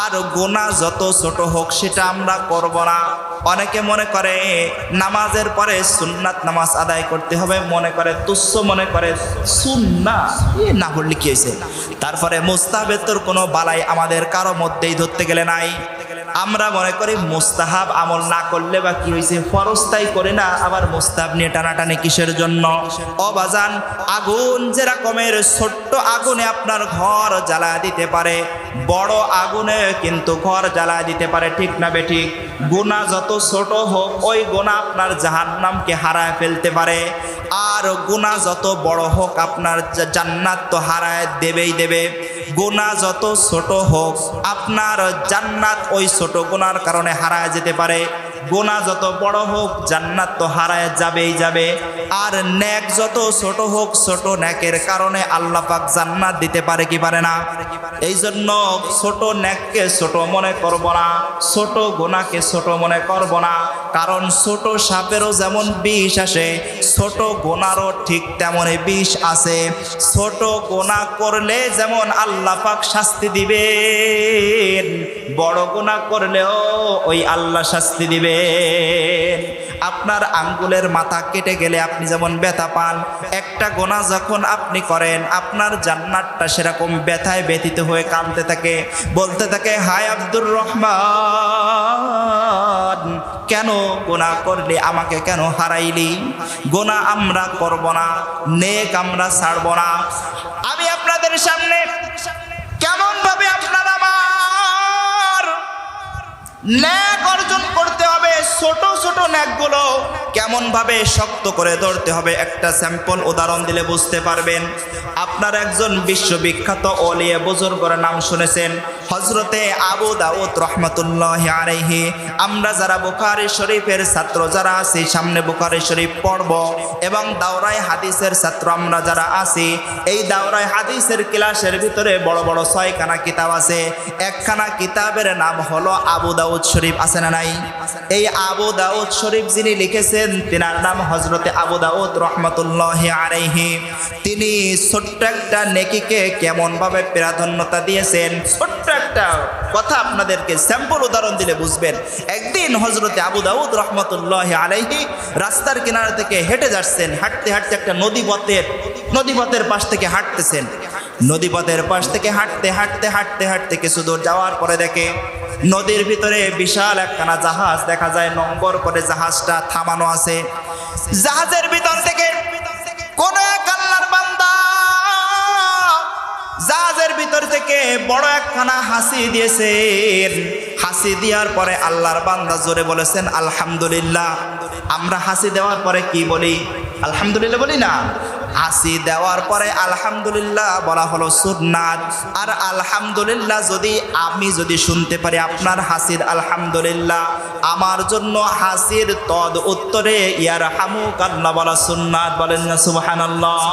আর গোনা যত ছোট হোক সেটা আমরা করব না। অনেকে মনে করে নামাজের পরে সুন্নাত নামাজ আদায় করতে হবে, মনে করে তুচ্ছ, মনে করে সুন্নাত না পড়লে কি হয়েছে। তারপরে মুস্তাহাবের কোনো বালাই আমাদের কারো মধ্যেই ধরতে গেলে নাই। আমরা মনে করি মুস্তাহাব আমল না করলে বা কি হয়েছে, ফরজটাই করে না, আবার মুস্তাহাব নিয়ে টানাটানি কিসের জন্য? ও বাজান, আগুন যেরকমের ছোট্ট আগুনে আপনার ঘর জ্বালা দিতে পারে, বড় আগুনে কিন্তু ঘর জ্বালা দিতে পারে, ঠিক না বেঠিক? গুনাহ যত ছোট হোক ওই গুনাহ আপনার জাহান্নামকে হারায় ফেলতে পারে, আর গুনাহ যত বড় হোক আপনার জান্নাত তো হারায় দেবেই দেবে। গুনাহ যত ছোট হোক আপনার জান্নাত ওই ছোট গুনার কারণে হারায় যেতে পারে, গুনাহ যত বড় হোক জান্নাত তো হারায় যাবেই যাবে। আর নেক যত ছোট হোক ছোট নেকের কারণে আল্লাহ পাক জান্নাত দিতে পারে কি পারে না? এই জন্য ছোট নেককে ছোট মনে করব না, ছোট গুনাহকে ছোট মনে করব না। কারণ ছোট সাপেরও যেমন বিষ আসে, ছোট গুনাহরও ঠিক তেমনই বিষ আছে। ছোট গুনাহ করলে যেমন আল্লাহ পাক শাস্তি দিবেন, বড় গুনাহ করলেও ওই আল্লাহ শাস্তি দিবেন। আপনার আঙ্গুলের মাথা কেটে গেলে আপনি যেমন ব্যথা পান, একটা গুনাহ যখন আপনি করেন আপনার জান্নাতটা সেরকম ব্যথায় ব্যথিত হয়ে কাঁদতে থাকে, বলতে থাকে হায় আব্দুর রহমান, কেন গুনাহ করলি, আমাকে কেন হারাইলি? গুনাহ আমরা করব না, নেক আমরা ছাড়ব না। আমি আপনাদের সামনে কেমন ভাবে আপনার আমার নেক অর্জন করতে হবে, ছোট ছোট নেকগুলো কেমন ভাবে শক্ত করে ধরতে হবে একটা স্যাম্পল উদাহরণ দিলে বুঝতে পারবেন। আপনার একজন বিশ্ববিখ্যাত ওলিয়ে বুজুর্গের নাম শুনেছেন, হযরতে আবু দাউদ রহমাতুল্লাহি আলাইহি। আমরা যারা বুখারী শরীফের ছাত্র যারা আছি, সামনে বুখারী শরীফ পড়ব, এবং দাওরায়ে হাদিসের ছাত্র আমরা যারা আছি, এই দাওরায়ে হাদিসের ক্লাসের ভিতরে বড় বড় 6খানা কিতাব আছে। একখানা কিতাবের নাম হলো আবু দাউদ শরীফ, আছে না নাই? এই আবু দাউদ শরীফ যিনি লিখেছেন তিনার নাম হযরতে আবু দাউদ রহমাতুল্লাহি আলাইহি। তিনি ছোট্ট একটা নেকিকে কেমন ভাবে প্রাধান্যতা দিয়েছেন, ছোট্ট একটা কথা আপনাদেরকে স্যাম্পল উদাহরণ দিলে বুঝবেন। একদিন হযরতে আবু দাউদ রহমাতুল্লাহি আলাইহি রাস্তার কিনারা থেকে হেঁটে যাচ্ছেন, হাঁটতে হাঁটতে একটা নদীপথের পাশ থেকে হাঁটতেছেন। নদীপথের পাশ থেকে হাঁটতে হাঁটতে হাঁটতে হাঁটতে কিছু দূর যাওয়ার পরে দেখে নদীর ভিতরে বিশাল একখানা জাহাজ দেখা যায়, নম্বর করে জাহাজটা থামানো আছে। জাহাজের ভিতর থেকে কোন এক আল্লাহর বান্দা জাহাজের ভিতর থেকে বড় একখানা হাসি দিয়েছেন। হাসি দেওয়ার পরে আল্লাহর বান্দা জোরে বলেছেন আলহামদুলিল্লাহ। আমরা হাসি দেওয়ার পরে কি বলি? আলহামদুলিল্লাহ বলি না? হাসি দেওয়ার পরে আলহামদুলিল্লাহ বলা হলো সুন্নাত। আর আলহামদুলিল্লাহ আমি যদি শুনতে পারি আপনার হাসির আলহামদুলিল্লাহ, আমার জন্য হাসির তদ উত্তরে ইয়ারহামুকাল্লাহ বলা সুন্নাত। বলেন না সুবহানাল্লাহ।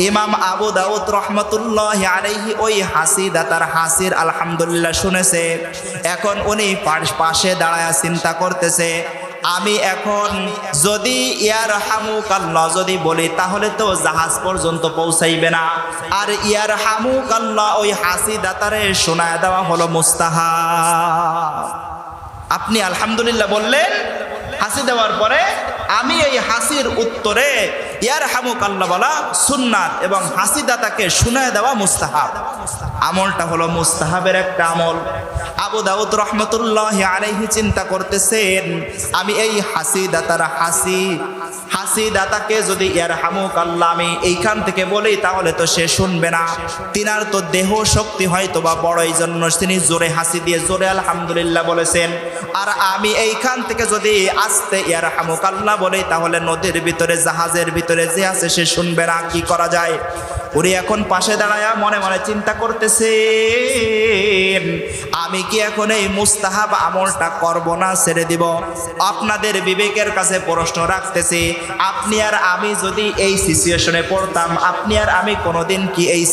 ইমাম আবু দাউদ রাহমাতুল্লাহি আলাইহি ওই হাসি দাতার হাসির আলহামদুলিল্লাহ শুনেছে। এখন উনি পাশে দাঁড়ায় চিন্তা করতেছে, আমি এখন যদি ইয়ারহামুকাল্লাহ যদি বলি তাহলে তো জাহাজ পর্যন্ত পৌঁছাইবে না। আর ইয়ারহামুকাল্লাহ ওই হাসি দাতারে শোনায় দেওয়া হলো মুস্তাহাব। আপনি আলহামদুলিল্লাহ বললেন, হাসি দেওয়ার পরে আমি এই হাসির উত্তরে ইয়ারহামুকাল্লাহ বলা সুন্নাত এবং হাসি দাতাকে শোনায় দেওয়া মুস্তাহাব। আমলটা হলো মুস্তাহাবের একটা আমল। আবু দাউদ রাহমাতুল্লাহি আলাইহি চিন্তা করতেছেন, আমি এই হাসি দাতাকে যদি ইয়ারহামুকাল্লাহ আমি এইখান থেকে বলি তাহলে তো সে শুনবে না। তিনার তো দেহ শক্তি হয়তো বা বড়, এই জন্য তিনি জোরে হাসি দিয়ে জোরে আলহামদুলিল্লাহ বলেছেন। আর আমি এইখান থেকে যদি আস্তে ইয়ারহামুকাল্লাহ বলি তাহলে নদীর ভিতরে জাহাজের ভিতরে যে আছে সে শুনবে না। কি করা যায়? উনি এখন পাশে দাঁড়ায়া মনে মনে চিন্তা করতেছে, আমি কি এখন এই মুস্তাহাব আমলটা করব না ছেড়ে দিব? আপনাদের বিবেকের কাছে প্রশ্ন রাখতেছি, আপনি আর আমি যদি এই সিচুয়েশনে পড়তাম, আপনি আর আমি কোনোদিন কি এই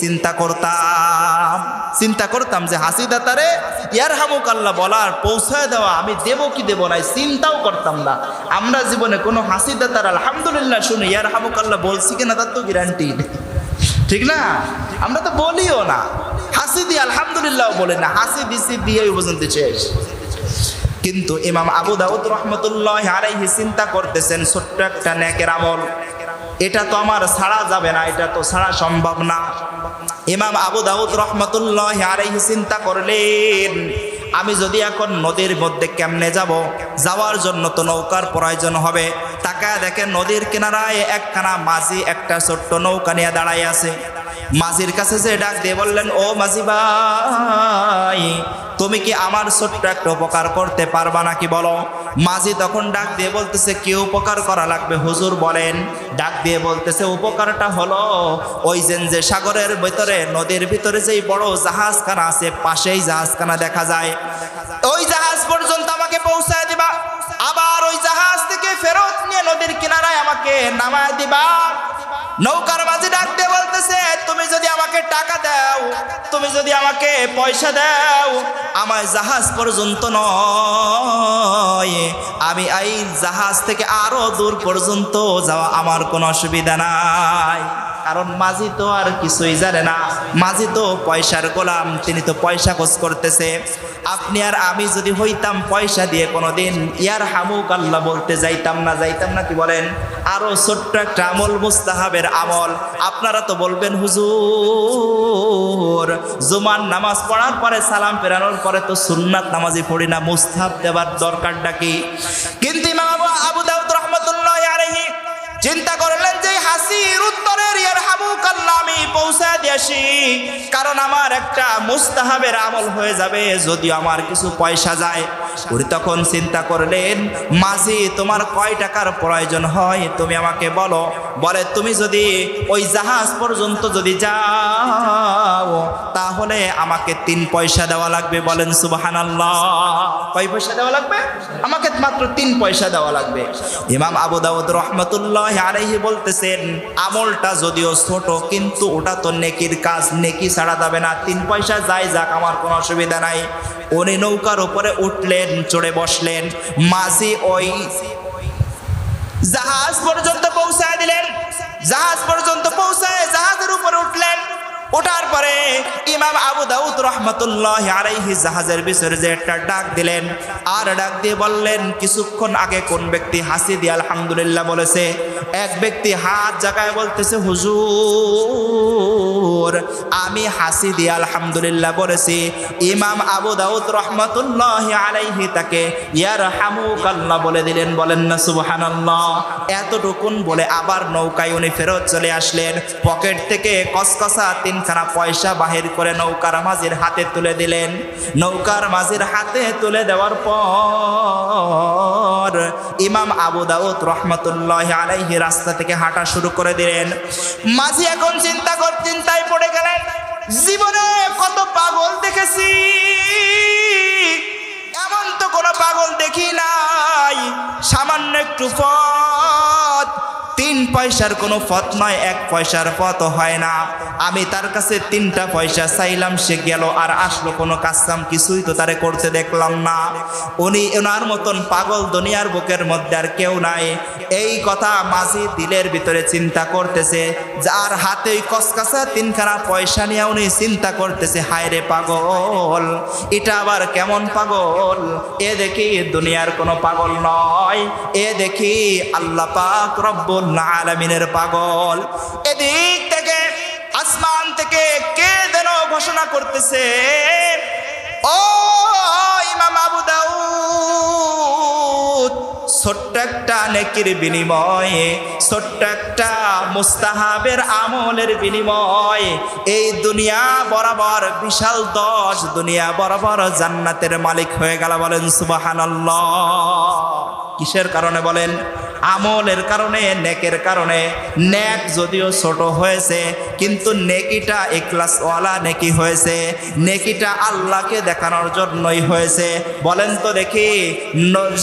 চিন্তা করতাম যে হাসি দাতারে ইয়ারহামুকাল্লাহ বলার পৌঁছায় দেওয়া আমি দেব কি দেব না, চিন্তাও করতাম না। আমরা জীবনে কোনো হাসি দাতার আলহামদুলিল্লাহ শুনে ইয়ারহামুকাল্লাহ বলছি কিনা তার তো গ্যারান্টি নেই, ঠিক না? আমরা তো বলিও না, হাসি দিয়ে আলহামদুলিল্লাহ বলে না, হাসি দিছি দিয়ে পর্যন্ত শেষ। কিন্তু ইমাম আবু দাউদ রাহমাতুল্লাহি আলাইহি চিন্তা করতেছেন, ছোট্ট একটা নেকের আমল, এটা তো আমার ছাড়া যাবে না, এটা তো ছাড়া সম্ভব না। ইমাম আবু দাউদ রাহমাতুল্লাহি আলাইহি চিন্তা করলেন, আমি যদি এখন নদীর মধ্যে কেমনে যাব? যাওয়ার জন্য তো নৌকার প্রয়োজন হবে। তাকায় দেখেন নদীর কিনারায় একখানা মাঝি একটা ছোট্ট নৌকা নিয়ে দাঁড়াই আছে। মাঝির কাছে যে ডাক দিয়ে বললেন, ও মাঝি ভাই, তুমি কি আমার ছোট্ট একটা উপকার করতে পারবা নাকি বলো? মাঝি তখন ডাক দিয়ে বলতেছে, কি উপকার করা লাগবে হুজুর বলেন। ডাক দিয়ে বলতেছে, উপকারটা হলো ওই যে সাগরের ভিতরে নদীর ভিতরে যেই বড় জাহাজখানা আছে, পাশেই জাহাজখানা দেখা যায়, ওই জাহাজ পর্যন্ত আমাকে পৌঁছায় দিবা। আবার ওই জাহাজ থেকে ফেরত নিয়ে নদীর কিনারায় আমাকে নামায় দিবা। নৌকার মাঝি ডাক দিয়ে বলতেছে, তুমি যদি আমাকে টাকা দাও, তুমি যদি আমাকে পয়সা দাও, আমার জাহাজ পর্যন্ত নয়, আমি এই জাহাজ থেকে আরো দূর পর্যন্ত যাওয়া আমার কোনো অসুবিধা নাই। কারণ মাঝি তো আর কিছুই জানে না, মাঝি তো পয়সার গোলাম, তিনি তো পয়সা খোঁজ করতেছে। আপনি আর আমি যদি হইতাম পয়সা দিয়ে কোনোদিন ইয়ারহামুকাল্লাহ বলতে যাইতাম না, কি বলেন? আরো ছোট্ট একটা আমল, মুস্তাহাবের আমল। আপনারা তো বলবেন, হুজুর জুমার নামাজ পড়ার পরে সালাম ফেরানোর পরে তো সুন্নাত নামাজি পড়ি না, মুস্তাহাব দেওয়ার দরকারটা কি? কিন্তু ইমাম আবু দাউদ রাহমাতুল্লাহি আলাইহি চিন্তা করলেন যে হাসির উত্তরের ইয়ারহামুকাল্লাহ আমি পৌঁছায় দিয়েছি, কারণ আমার একটা মুস্তাহাবের আমল হয়ে যাবে যদিও আমার কিছু পয়সা যায়। উনি তখন চিন্তা করলেন, মাঝি তোমার কয় টাকার প্রয়োজন হয় তুমি আমাকে বলো। বলে, তুমি যদি ওই জাহাজ পর্যন্ত যদি যাও তাহলে আমাকে 3 পয়সা দেওয়া লাগবে। বলেন সুবহানাল্লাহ। কয় পয়সা দেওয়া লাগবে? আমাকে মাত্র 3 পয়সা দেওয়া লাগবে। ইমাম আবু দাউদ রাহমাতুল্লাহি আলাইহি বলতেছেন, আমলটা যদিও ছোট কিন্তু ওটা তো নেকির কাজ, নেকি ছাড়া যাবে না। 3 পয়সা যাই যাক, আমার কোনো অসুবিধা নাই। উনি নৌকার উপরে উঠলেন, চড়ে বসলেন, মাঝি ওই জাহাজ পর্যন্ত পৌঁছায় দিলেন। জাহাজ পর্যন্ত পৌঁছায় জাহাজের উপরে উঠলেন। ওঠার পরে ইমাম আবু দাউদ রহমতুল্লাহ আলাইহি জাহাজের ভিতরে যে একটা ডাক দিলেন, আর ডাক দিয়ে বললেন, কিছুক্ষণ আগে কোন ব্যক্তি হাসি দিয়ে আলহামদুলিল্লাহ বলেছে? এক ব্যক্তি হাত জাগায় বলতেছে, হুজুর আমি হাসি দিয়ে আলহামদুলিল্লাহ বলেছি। ইমাম আবু দাউদ রহমতুল্লাহ আলাইহি তাকে ইয়ারহামুকাল্লাহ বলে দিলেন। বলেন না সুবহানাল্লাহ। এতটুকুন বলে আবার নৌকায় উনি ফেরত চলে আসলেন। পকেট থেকে কসকসা 3খানা পয়সা বাহির করে নৌকার মাঝির হাতে তুলে দিলেন। নৌকার মাঝির হাতে তুলে দেওয়ার পর ইমাম আবু দাউদ রহমতুল্লাহ আলাইহি রাস্তা থেকে হাঁটা শুরু করে দিলেন। মাঝি এখন চিন্তায় পড়ে গেলেন, জীবনে কত পাগল দেখেছি, এমন তো কোনো পাগল দেখি নাই। সামান্য একটু পথ, 3 পয়সার কোনো পথ নয়, 1 পয়সার পথ হয় না। আমি তার কাছে 3টা পয়সা চাইলাম, সে গেল আর আসলো, কোনো কাজকাম কিছুই তো তারে করতে দেখলাম না। উনি ওনার মতন পাগল দুনিয়ার বুকের মধ্যে আর কেউ নাই। এই কথা মাঝি দিলের ভিতরে চিন্তা করতেছে, যার হাতে ওই কসকসা 3খানা পয়সা নিয়ে উনি চিন্তা করতেছে, হায় রে পাগল, এটা আবার কেমন পাগল? এ দেখি দুনিয়ার কোনো পাগল নয়, এ দেখি আল্লাহ পাক রব্বুল আলামিনের পাগল। এদিক থেকে আসমান থেকে কে যেন ঘোষণা করতেছে, ও ইমাম আবু দাউদ, ছোট্ট একটা নেকির বিনিময়ে, ছোট্ট একটা মুস্তাহাবের আমলের বিনিময়ে এই দুনিয়া বরাবর বিশাল 10 দুনিয়া বরাবর জান্নাতের মালিক হয়ে গেল। বলেন সুবহানাল্লাহ। কিসের কারণে বলেন? আমলের কারণে, নেকের কারণে। নেক যদিও ছোট হয়েছে কিন্তু নেকিটা ইখলাসওয়ালা নেকি হয়েছে, নেকিটা আল্লাহকে দেখানোর জন্যই হয়েছে। বলেন তো দেখি,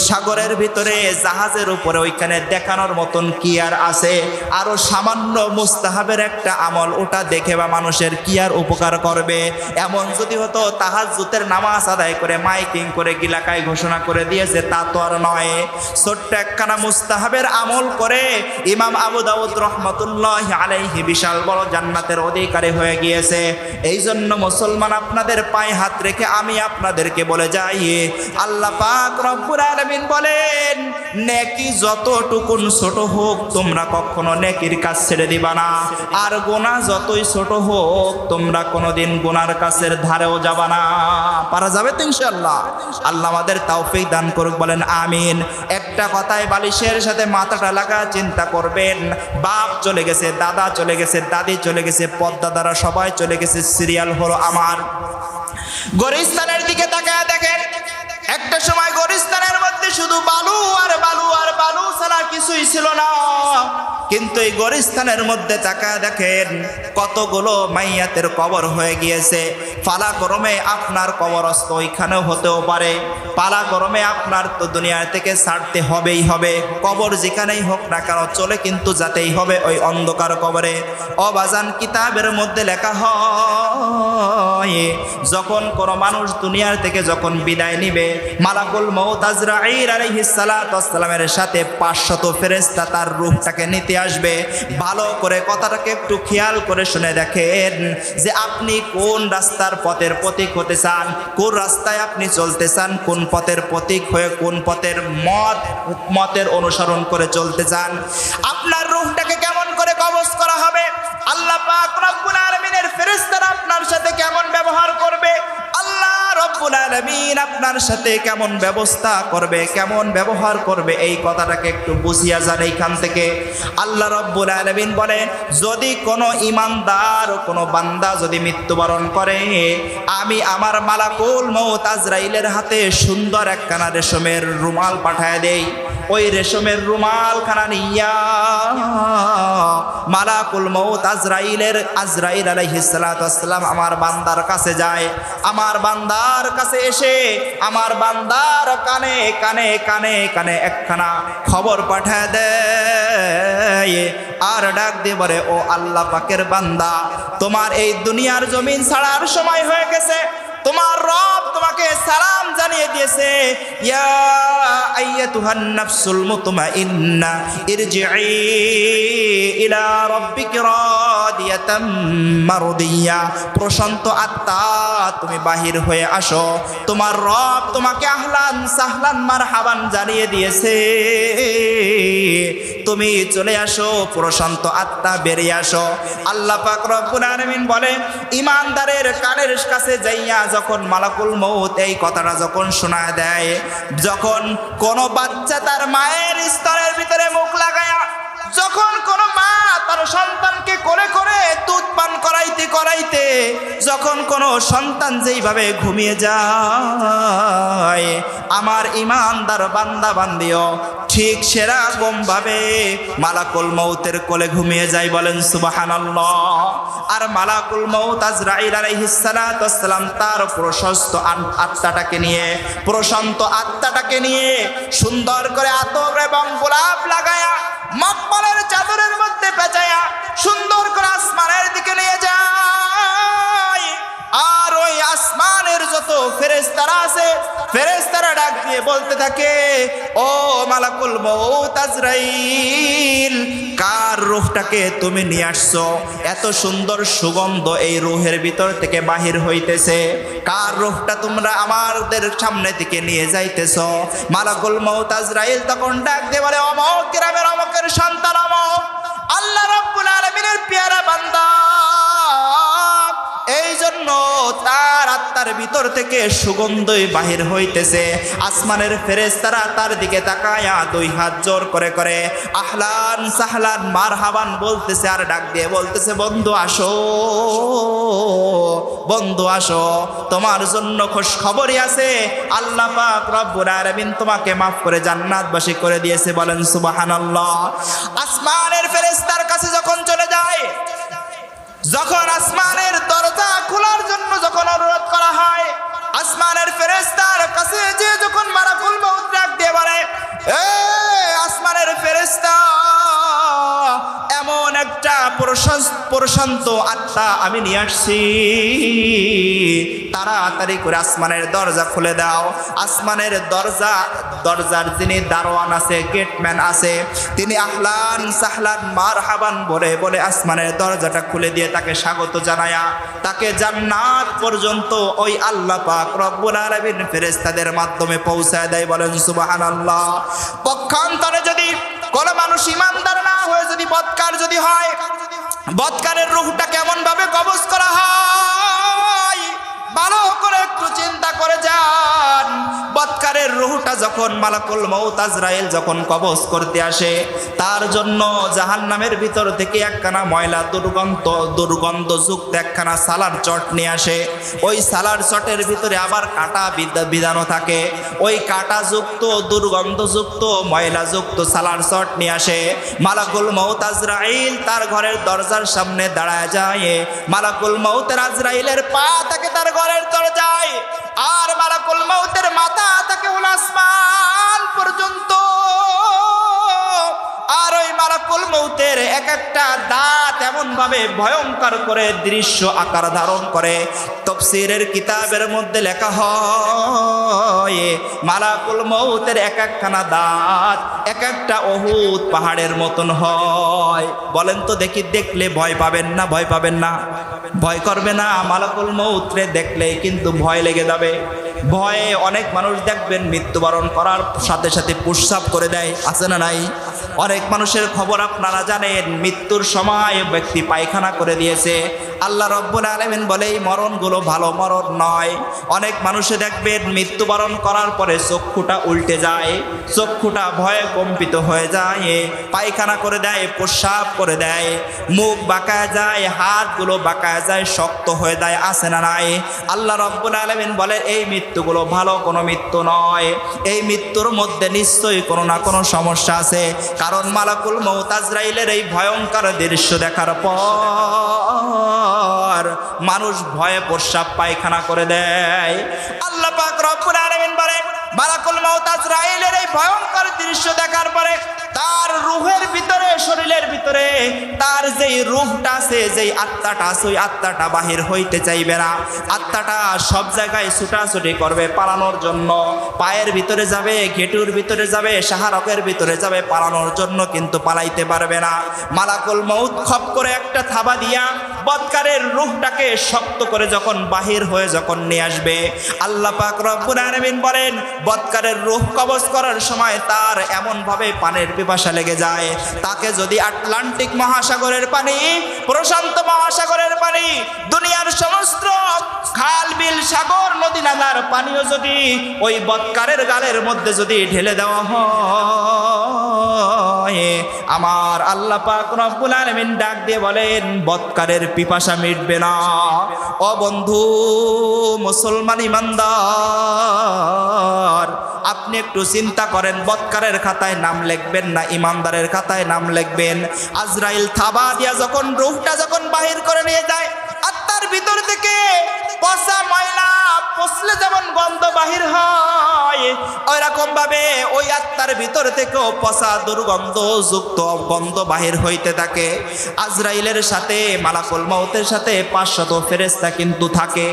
সাগরের ভিতরে জাহাজের উপরে ওইখানে দেখানোর মতন কি আর আছে? আরো সামান্য মুস্তাহাবের একটা আমল, ওটা দেখে বা মানুষের কি আর উপকার করবে? এমন যদি হতো তাহাজ্জুদের নামাজ আদায় করে মাইকিং করে গিলাকায় ঘোষণা করে দিয়েছে, তা তো আর নয়। ছোট্ট একখানা মুস্তাহাবের আমল করে ইমাম আবু দাউদ রহমতুল্লাহ আলাইহি বিশাল বড় জান্নাতের অধিকারী হয়ে গিয়েছে। এই জন্য মুসলমান, আপনাদের পায়ে হাত রেখে আমি আপনাদেরকে বলে যাই, আল্লাহ পাক রব্বুল আলামিন বলেন, নেকি যতটুকুন ছোট হোক তোমরা কখনো নেকির কাজ ছেড়ে দিবা না, আর গুনাহ যতই ছোট হোক তোমরা কোনোদিন গুনার কাছের ধারেও যাবা না। পারা যাবে তো ইনশাআল্লাহ? আল্লাহ আমাদের তৌফিক দান করুক। বলেন আমিন। একটা কথায় বালিশের সাথে মাথাটা লাগা চিন্তা করবেন, বাপ চলে গেছে, দাদা চলে গেছে, দাদি চলে গেছে, পদ্দাদারা সবাই চলে গেছে, সিরিয়াল হলো আমার। গোরস্থানের দিকে তাকায় দেখেন, একটা সময় গোরস্থানের মধ্যে শুধু বালু আর বালু আর বালু ছাড়া কিছুই ছিল না। কিন্তু এই গোরস্থানের মধ্যে তাকায় দেখেন কতগুলো মাইয়াতের কবর হয়ে গিয়েছে। পালা গরমে আপনার কবরস্থ ওইখানেও হতেও পারে, পালা গরমে আপনার তো দুনিয়া থেকে ছাড়তে হবেই হবে। কবর যেখানেই হোক না কেন চলে কিন্তু যেতেই হবে ওই অন্ধকার কবরে। অবাজান কিতাবের মধ্যে লেখা হয়, যখন কোনো মানুষ দুনিয়ার থেকে যখন বিদায় নিবে, মালাকুল মউত আজরাইল আলাইহিস সালাতু ওয়াস সালামের সাথে 500 ফেরেশতা তার রূহটাকে নিতে আসবে। ভালো করে কথাটাকে একটু খেয়াল করে শুনে দেখেন যে আপনি কোন রাস্তার পথের প্রতীক হতে চান, কোন রাস্তায় আপনি চলতে চান, কোন পথের প্রতীক হয়ে কোন পথের মতের অনুসরণ করে চলতে চান। আপনার রূহটাকে কেমন করে কবজ করা হবে, আল্লাহ পাক রব্বুল আলামিনের ফেরেশতারা আপনার সাথে কেমন ব্যবহার করবে, আল্লাহ রব্বুল আলামিন আপনার সাথে কেমন ব্যবস্থা করবে, কেমন ব্যবহার করবে, এই কথাটাকে একটু বুঝিয়া যান এইখান থেকে। আল্লাহ রব্বুল আলামিন বলেন, যদি কোনো ইমানদার কোনো বান্দা যদি মৃত্যুবরণ করে, আমি আমার মালাকুল মউত আজরাইলের হাতে সুন্দর একখানা রেশমের রুমাল পাঠায় দেই। ওই রেশমের রুমালখানা নিয়া মালাকুল মউত আজরাইল আলাইহিস সালাতু ওয়াস সালাম আমার বান্দার কাছে যায়। আমার বান্দার কাছে এসে আমার বান্দার কানে কানে কানে কানে একখানা খবর পাঠায় দেয়, আর ডাক দিয়ে বলে, ও আল্লাহ পাকের বান্দা, তোমার এই দুনিয়ার জমিন ছাড়ার সময় হয়ে গেছে, তোমার রব তোমাকে সালাম জানিয়ে দিয়েছে। ইয়া আইয়াতুহান নাফসুল মুতমাইন্না ইরজিই ইলা রাব্বিকি রাদিয়াতাম মারদিয়া। প্রশান্ত আত্মা, তুমি বাহির হয়ে আসো, তোমার রব তোমাকে আহলান সাহলান মারহাবান জানিয়ে দিয়েছে। তুমি চলে আসো, প্রশান্ত আত্মা বেরিয়ে আসো। আল্লাহ পাক রব্বুল আলামিন বলে, ইমানদারের কানের কাছে যাইয়া যখন মালাকুল মউত এই কথাটা যখন শোনায় দেয়, যখন কোনো বাচ্চা তার মায়ের স্তরের ভিতরে মুখ লাগায়া, যখন কোনো মা তার সন্তানকে কোলে করে দুধ পান করাইতে করাইতে যখন কোনো সন্তান যেইভাবে ঘুমিয়ে যায়, আমার ইমানদার বান্দা বান্দিও ঠিক সেরকম ভাবে মালাকুল মউতের কোলে ঘুমিয়ে যায়। বলেন সুবহানাল্লাহ। আর মালাকুল মউত আজরাইল আলাইহিস সালাতু ওয়াস সালাম তার প্রশস্ত প্রশান্ত আত্মাটাকে নিয়ে সুন্দর করে আতর এবং গোলাপ লাগায়া মকবলের চাদরের মধ্যে পেঁচায়া সুন্দর করে আসমানের দিকে নিয়ে যায়। আর ওই আসমানের যত ফেরেশতারা আছে, ফেরেশতারা ডাক দিয়ে বলতে থাকে, ও মালাকুল মউত আজরাইল, কার রূহটাকে তুমি নিয়ে আসছো? এত সুন্দর সুগন্ধ এই রূহের ভিতর থেকে বাহির হইতেছে, কার রূহটা তোমরা আমাদের সামনে থেকে নিয়ে যাইতেছো? মালাকুল মউত আজরাইল তখন ডাক দিয়ে বলে, অমক গ্রামের অমকের সন্তান অমক, আল্লাহ রাব্বুল আলামিনের পেয়ারা বান্দা, এই জন্য তার আত্মার ভিতর থেকে সুগন্ধই বাহির হইতেছে। আসমানের ফেরেশতারা তার দিকে তাকায়া দুই হাত জোর করে করে আহলান সাহলান মারহাবান বলতেছে, আর ডাক দিয়ে বলতেছে, বন্ধু আসো, বন্ধু আসো, তোমার জন্য খুশ খবরই আছে, আল্লাহ পাক রব্বুল আলামিন তোমাকে মাফ করে জান্নাতবাসী করে দিয়েছে। বলেন সুবহানাল্লাহ। আসমানের ফেরেশতার কাছে যখন চলে যায়, যখন আসমানের দরজা খোলার জন্য যখন অনুরোধ করা হয়, আসমানের ফেরেশতার কাছে যে যখন মালাকুল মউত ডাক দিয়ে বলে, এ আসমানের ফেরেশতা, এমন একটা প্রশান্ত আত্মা আমি নিয়ে আসছি, তাড়াতাড়ি করে আসমানের দরজা খুলে দাও। আসমানের দরজার যিনি দারোয়ান আছে, গেটম্যান আছে, তিনি আহলান সাহলান মারহাবান বলে বলে আসমানের দরজাটা খুলে দিয়ে তাকে স্বাগত জানায়া তাকে জান্নাত পর্যন্ত ওই আল্লাহ পাক রব্বুল আলামিন ফেরেশতাদের মাধ্যমে পৌঁছায় দেয়। বলেন সুবহানাল্লাহ। পক্ষান্তরে যদি কোনো মানুষ ইমানদার না হয়ে যদি বদকার যদি হয়, বদকারের রূহটা কেমন ভাবে কবজ করা হয় ভালো করে একটু চিন্তা করে যান। বদকারের রূহটা যখন মালাকুল মউত আজরাইল যখন কবজ করতে আসে, তার জন্য জাহান্নামের ভিতর থেকে একখানা ময়লা দুর্গন্ধযুক্ত একখানা সালার চট নিয়ে আসে। ওই সালার চটের ভিতরে আবার কাঁটা বিধানো থাকে। ওই কাঁটাযুক্ত দুর্গন্ধযুক্ত ময়লাযুক্ত সালার চট নিয়ে আসে। মালাকুল মউত আজরাইল তার ঘরের দরজার সামনে দাঁড়ায় যায়। মালাকুল মউতের আজরাইলের পা থাকে তার ঘরের দরজায়, আর মালাকুল মউতের মাথা থাকে উল আসমান পর্যন্ত। আর ওই মালাকুল মউতের এক একটা দাঁত এমন ভাবে ভয়ঙ্কর করে দৃশ্য আকার ধারণ করে, তাফসীরের কিতাবের মধ্যে লেখা হয় মালাকুল মউতের এক একখানা দাঁত এক একটা উহুদ পাহাড়ের মতন হয়। বলেন তো দেখি, দেখলে ভয় পাবেন না? ভয় পাবেন না? ভয় করবে না? মালাকুল মউতরে দেখলেই কিন্তু ভয় লেগে যাবে। ভয়ে অনেক মানুষ দেখবেন মৃত্যুবরণ করার সাথে সাথে প্রস্রাব করে দেয়, আছে না নাই? অনেক মানুষের খবর আপনারা জানেন, মৃত্যুর সময় ব্যক্তি পায়খানা করে দিয়েছে। আল্লাহ রাব্বুল আলামিন বলে এই মরণগুলো ভালো মরণ নয়। অনেক মানুষে দেখবেন মৃত্যুবরণ করার পরে চক্ষুটা উল্টে যায়, চক্ষুটা ভয়ে কম্পিত হয়ে যায়, পায়খানা করে দেয়, প্রস্রাব করে দেয়, মুখ বাঁকায় যায়, হাতগুলো বাঁকায় যায়, শক্ত হয়ে যায়, আছে না নাই? আল্লাহ রাব্বুল আলামিন বলে এই মৃত্যুগুলো ভালো কোনো মৃত্যু নয়। এই মৃত্যুর মধ্যে নিশ্চয়ই কোনো না কোনো সমস্যা আছে। কারণ মালাকুল মউত আজরাইলের এই ভয়ঙ্কর দৃশ্য দেখার পর মানুষ ভয়ে প্রস্রাব পায়খানা করে দেয়। আল্লাহ পাক রব্বুল আলামিন বলেন মালাকুল মাউত আজরাইলের এই ভয়ঙ্কর দৃশ্য দেখার পরে তার রূহের ভিতরে, শরীরের ভিতরে তার যেই রূহটা আছে, যেই আত্মাটা আছে, ওই আত্মাটা বাহির হইতে চাইবে না। আত্মাটা সব জায়গায় ছুটাছুটি করবে পালানোর জন্য। পায়ের ভিতরে যাবে, ঘেটুর ভিতরে যাবে, শাহরকের ভিতরে যাবে পালানোর জন্য, কিন্তু পালাইতে পারবে না। মালাকুল মাউত খপ করে একটা থাবা দিয়া বদকারের রূহটাকে শক্ত করে যখন বাহির হয়ে যখন নিয়ে আসবে, আল্লাহ পাক রব্বুল আলামিন বলেন বদকারের রূহ কবজ করার সময় তার এমন ভাবে পানির পিপাসা লেগে যায়, তাকে যদি আটলান্টিক মহাসাগরের পানি, প্রশান্ত মহাসাগরের পানি, দুনিয়ার সমস্ত খাল বিল সাগর নদী নালার পানিও যদি ওই বদকারের গালের মধ্যে যদি ঢেলে দেওয়া হয়, আমার আল্লাহ পাক রব্বুল আলামিন ডাক দিয়ে বলেন বদকারের পিপাসা মিটবে না। ও বন্ধু মুসলমান ইমানদার, আপনি একটু চিন্তা করেন, বদকারের খাতায় নাম লিখবেন না ইমানদারের খাতায় নাম লিখবেন? আজরাইল থাবা দিয়া যখন রূহটা যখন বাহির করে নিয়ে যায়, আত্মার ভিতর থেকে পচা ময়লা পচলে যেমন গন্ধ বাহির হয়, ওই রকম ভাবে ওই আত্মার ভিতর থেকেও পচা দুর্গন্ধ যুক্ত গন্ধ বাহির হইতে থাকে। আজরাইলের সাথে মালাকুল মাউতের সাথে 500 ফেরেশতা কিন্তু থাকে।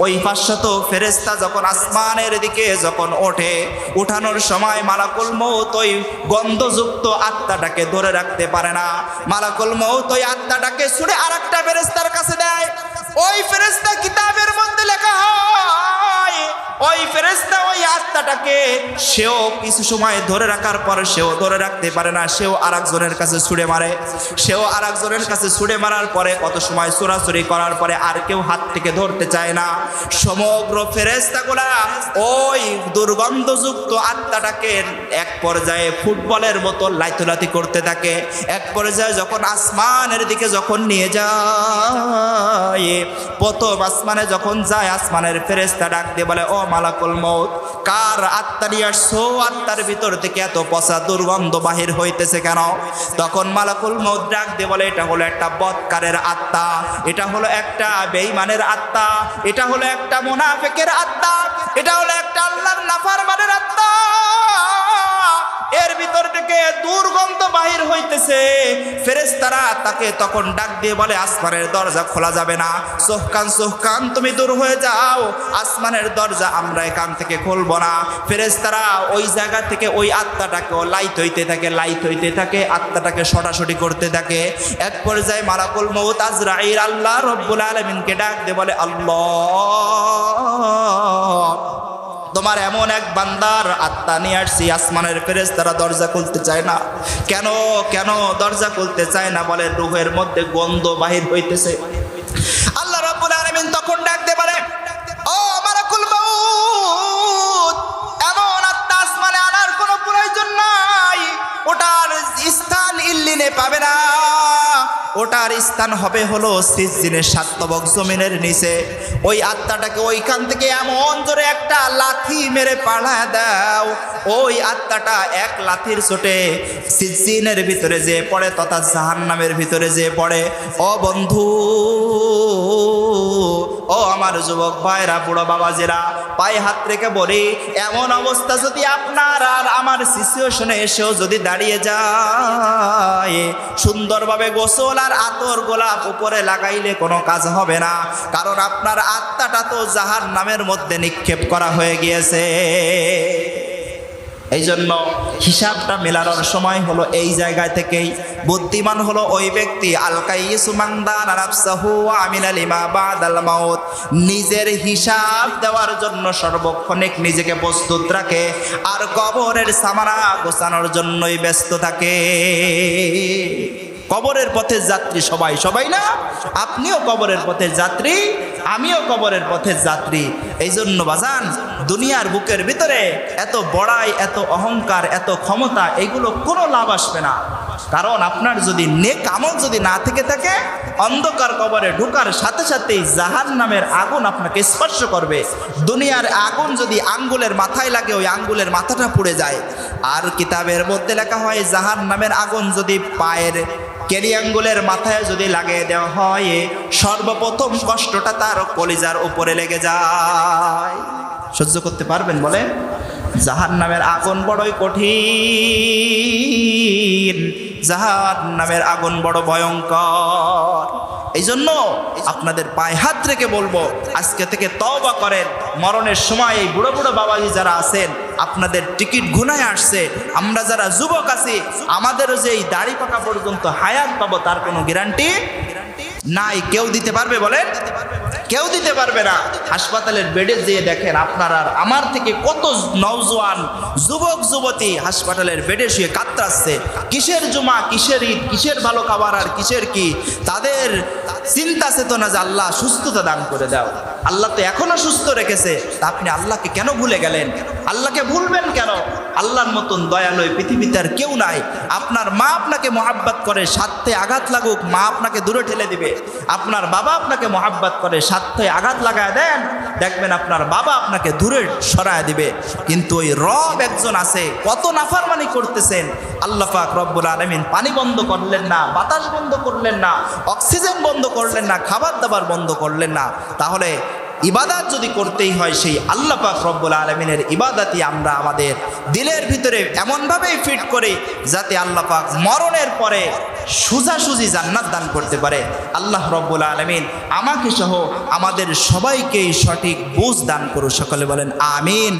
ওই 500 ফেরেশতা যখন আসমানের দিকে যখন ওঠে, উঠানোর সময় মালাকুল মাউত ওই গন্ধযুক্ত আত্মাটাকে ধরে রাখতে পারে না। মালাকুল মাউত ওই আত্মাটাকে ছুঁড়ে আরেকটা ফেরেশতার কাছে দেয়। ওই ফেরেশতা কিতাবের মধ্যে লেখা হয়, ওই ফেরেশতা ওই আত্মাটাকে সেও কিছু সময় ধরে রাখার পর সেও ধরে রাখতে পারে না, সেও আরেকজনের কাছে ছুঁড়ে মারে। সেও আরেকজনের কাছে ছুঁড়ে মারার পরে কত সময় চোরাচুরি করার পরে আর কেউ হাত থেকে ধরতে চায় না। সমগ্র ফেরেশতাগুলা ওই দুর্গন্ধযুক্ত আত্মাটাকে এক পর্যায়ে ফুটবলের মতো লাইতুলাতি করতে থাকে। এক পর্যায়ে যখন আসমানের দিকে যখন নিয়ে যায়, প্রথম আসমানে যখন যায়, আসমানের ফেরেশতা ডাক দিয়ে বলে ও মালাকুল মাউত, কার আত্মা নিয়ে আসছো? আত্মার ভিতর থেকে এত পচা দুর্গন্ধ বাহির হইতেছে কেন? তখন মালাকুল মাউত ডাক দিয়ে বলে এটা হলো একটা বদকারের আত্মা, এটা হলো একটা বেঈমানের আত্মা, এটা হলো একটা মুনাফিকের আত্মা, এটা হলো একটা আল্লাহর নাফরমানের আত্মা। এর ভিতর থেকে দুর্গন্ধ বাহির হইতেছে। ফেরেশতারা তাকে তখন ডাক দিয়ে বলে আসমানের দরজা খোলা যাবে না, চোখ কান তুমি দূর হয়ে যাও, আসমানের দরজা আমরা এখান থেকে খুলবো না। ফেরেশতারা ওই জায়গা থেকে ওই আত্মাটাকে লাইট হইতে থাকে, আত্মাটাকে সরাসরি করতে থাকে। এক পর্যায়ে মালাকুল মাউত আজরাইল আল্লাহ রব্বুল আলামিনকে ডাক দিয়ে বলে আল্লাহ, তোমার এমন এক বান্দার আত্মা নিয়ে আসছি, আসমানের ফেরেশতারা দরজা খুলতে চায় না। কেন কেন দরজা খুলতে চায় না? বলে রূহের মধ্যে গন্ধ বাহির হইতেছে। আল্লাহ রাব্বুল আলামিন তখন ডাক দিয়ে বলে ও মালাকুল মাউত, এমন আত্মা আসমানে আনার কোনো প্রয়োজন নাই, ওটার স্থান ইল্লিনে পাবে না, ওটার স্থান হবে হলো সিজ্জিনের 7 তবক জমিনের নিচে। ওই আত্মাটাকে ওইখান থেকে এমন জোরে একটা লাথি মেরে পাড়া দাও, ওই আত্মাটা এক লাথির চোটে সিজ্জিনের ভিতরে যে পড়ে তথা জাহান্নামের ভিতরে যে পড়ে। ও বন্ধু, ও আমার যুবক ভাইরা, বুড়ো বাবাজিরা, পায়ে হাত রেখে বলি, এমন অবস্থা যদি আপনার আর আমার সিচুয়েশনে এসেও যদি দাঁড়িয়ে যায়, সুন্দরভাবে গোসল আর আতর গোলাপ উপরে লাগাইলে কোনো কাজ হবে না, কারণ আপনার আত্মাটা তো জাহান্নামের মধ্যে নিক্ষেপ করা হয়ে গিয়েছে। এই জন্য হিসাবটা মেলানোর সময় হলো এই জায়গায় থেকেই। বুদ্ধিমান হলো ওই ব্যক্তি আল কাইয়িসু মান দানা নাফসাহু ওয়া আমিলা লিমা বাদাল মাউত, নিজের হিসাব দেওয়ার জন্য সর্বক্ষণিক নিজেকে প্রস্তুত রাখে, আর কবরের সামানা গোছানোর জন্যই ব্যস্ত থাকে। কবরের পথের যাত্রী সবাই না? আপনিও কবরের পথের যাত্রী, আমিও কবরের পথের যাত্রী। এই জন্য বাজান, দুনিয়ার বুকের ভিতরে এত বড়াই, এত অহংকার, এত ক্ষমতা, এগুলো কোনো লাভ আসবে না। কারণ আপনার যদি নেক আমল যদি না থেকে থাকে, অন্ধকার কবরে ঢোকার সাথে সাথেই জাহান্নামের আগুন আপনাকে স্পর্শ করবে। দুনিয়ার আগুন যদি আঙ্গুলের মাথায় লাগে, ওই আঙ্গুলের মাথাটা পুড়ে যায়। আর কিতাবের মধ্যে লেখা হয় জাহান্নামের আগুন যদি পায়ের কেরি আঙ্গুলের মাথায় যদি লাগিয়ে দেওয়া হয়, সর্বপ্রথম কষ্টটা তার কলিজার উপরে লেগে যায়। সহ্য করতে পারবেন বলেন? জাহান্নামের আগুন বড়ই কঠিন, জাহান্নামের আগুন বড় ভয়ঙ্কর। এই জন্য আপনাদের পায়ে হাত রেখে বলবো, আজকে থেকে তওবা করেন। মরণের সময় এই বুড়ো বুড়ো বাবাজি যারা আছেন, আপনাদের টিকিট ঘুনায় আসছে। আমরা যারা যুবক আছি, আমাদেরও যে এই দাড়ি পাকা পর্যন্ত হায়াত পাবো তার কোনো গ্যারান্টি নাই। কেউ দিতে পারবে বলেন? কেউ দিতে পারবে না। হাসপাতালের বেডে যেয়ে দেখেন, আপনার আর আমার থেকে কত নওজোয়ান যুবক যুবতী হাসপাতালের বেডে শুয়ে কাতরাচ্ছে। কিসের জুমা, কিসের ঈদ, কিসের ভালো খাবার আর কিসের কি, তাদের চিন্তা চেতনা যে আল্লাহ সুস্থতা দান করে দাও। আল্লাহ তো এখনো সুস্থ রেখেছে, তা আপনি আল্লাহকে কেন ভুলে গেলেন? আল্লাহকে ভুলবেন কেন? আল্লাহর মতন দয়ালু পৃথিবীতে আর কেউ নাই। আপনার মা আপনাকে মহাব্বত করে, স্বার্থে আঘাত লাগুক মা আপনাকে দূরে ঠেলে দিবে। আপনার বাবা আপনাকে মহাব্বত করে, স্বার্থে আঘাত লাগায় দেন, দেখবেন আপনার বাবা আপনাকে দূরে সরায় দিবে। কিন্তু ওই রব একজন আছে, কত নাফরমানি করতেছেন। আল্লাহ পাক রব্বুল আলামিন পানি বন্ধ করলেন না, বাতাস বন্ধ করলেন না, অক্সিজেন বন্ধ করলেন না, খাবার দাবার বন্ধ করলেন না। তাহলে ইবাদত যদি করতেই হয়, সেই আল্লাহ পাক রব্বুল আলামিনের ইবাদতই আমরা আমাদের দিলের ভিতরে এমনভাবেই ফিট করি যাতে আল্লাহ পাক মরণের পরে সোজাসুজি জান্নাত দান করতে পারে। আল্লাহ রব্বুল আলামিন আমাকে সহ আমাদের সবাইকেই সঠিক বুঝ দান করুন। সকলে বলেন আমিন।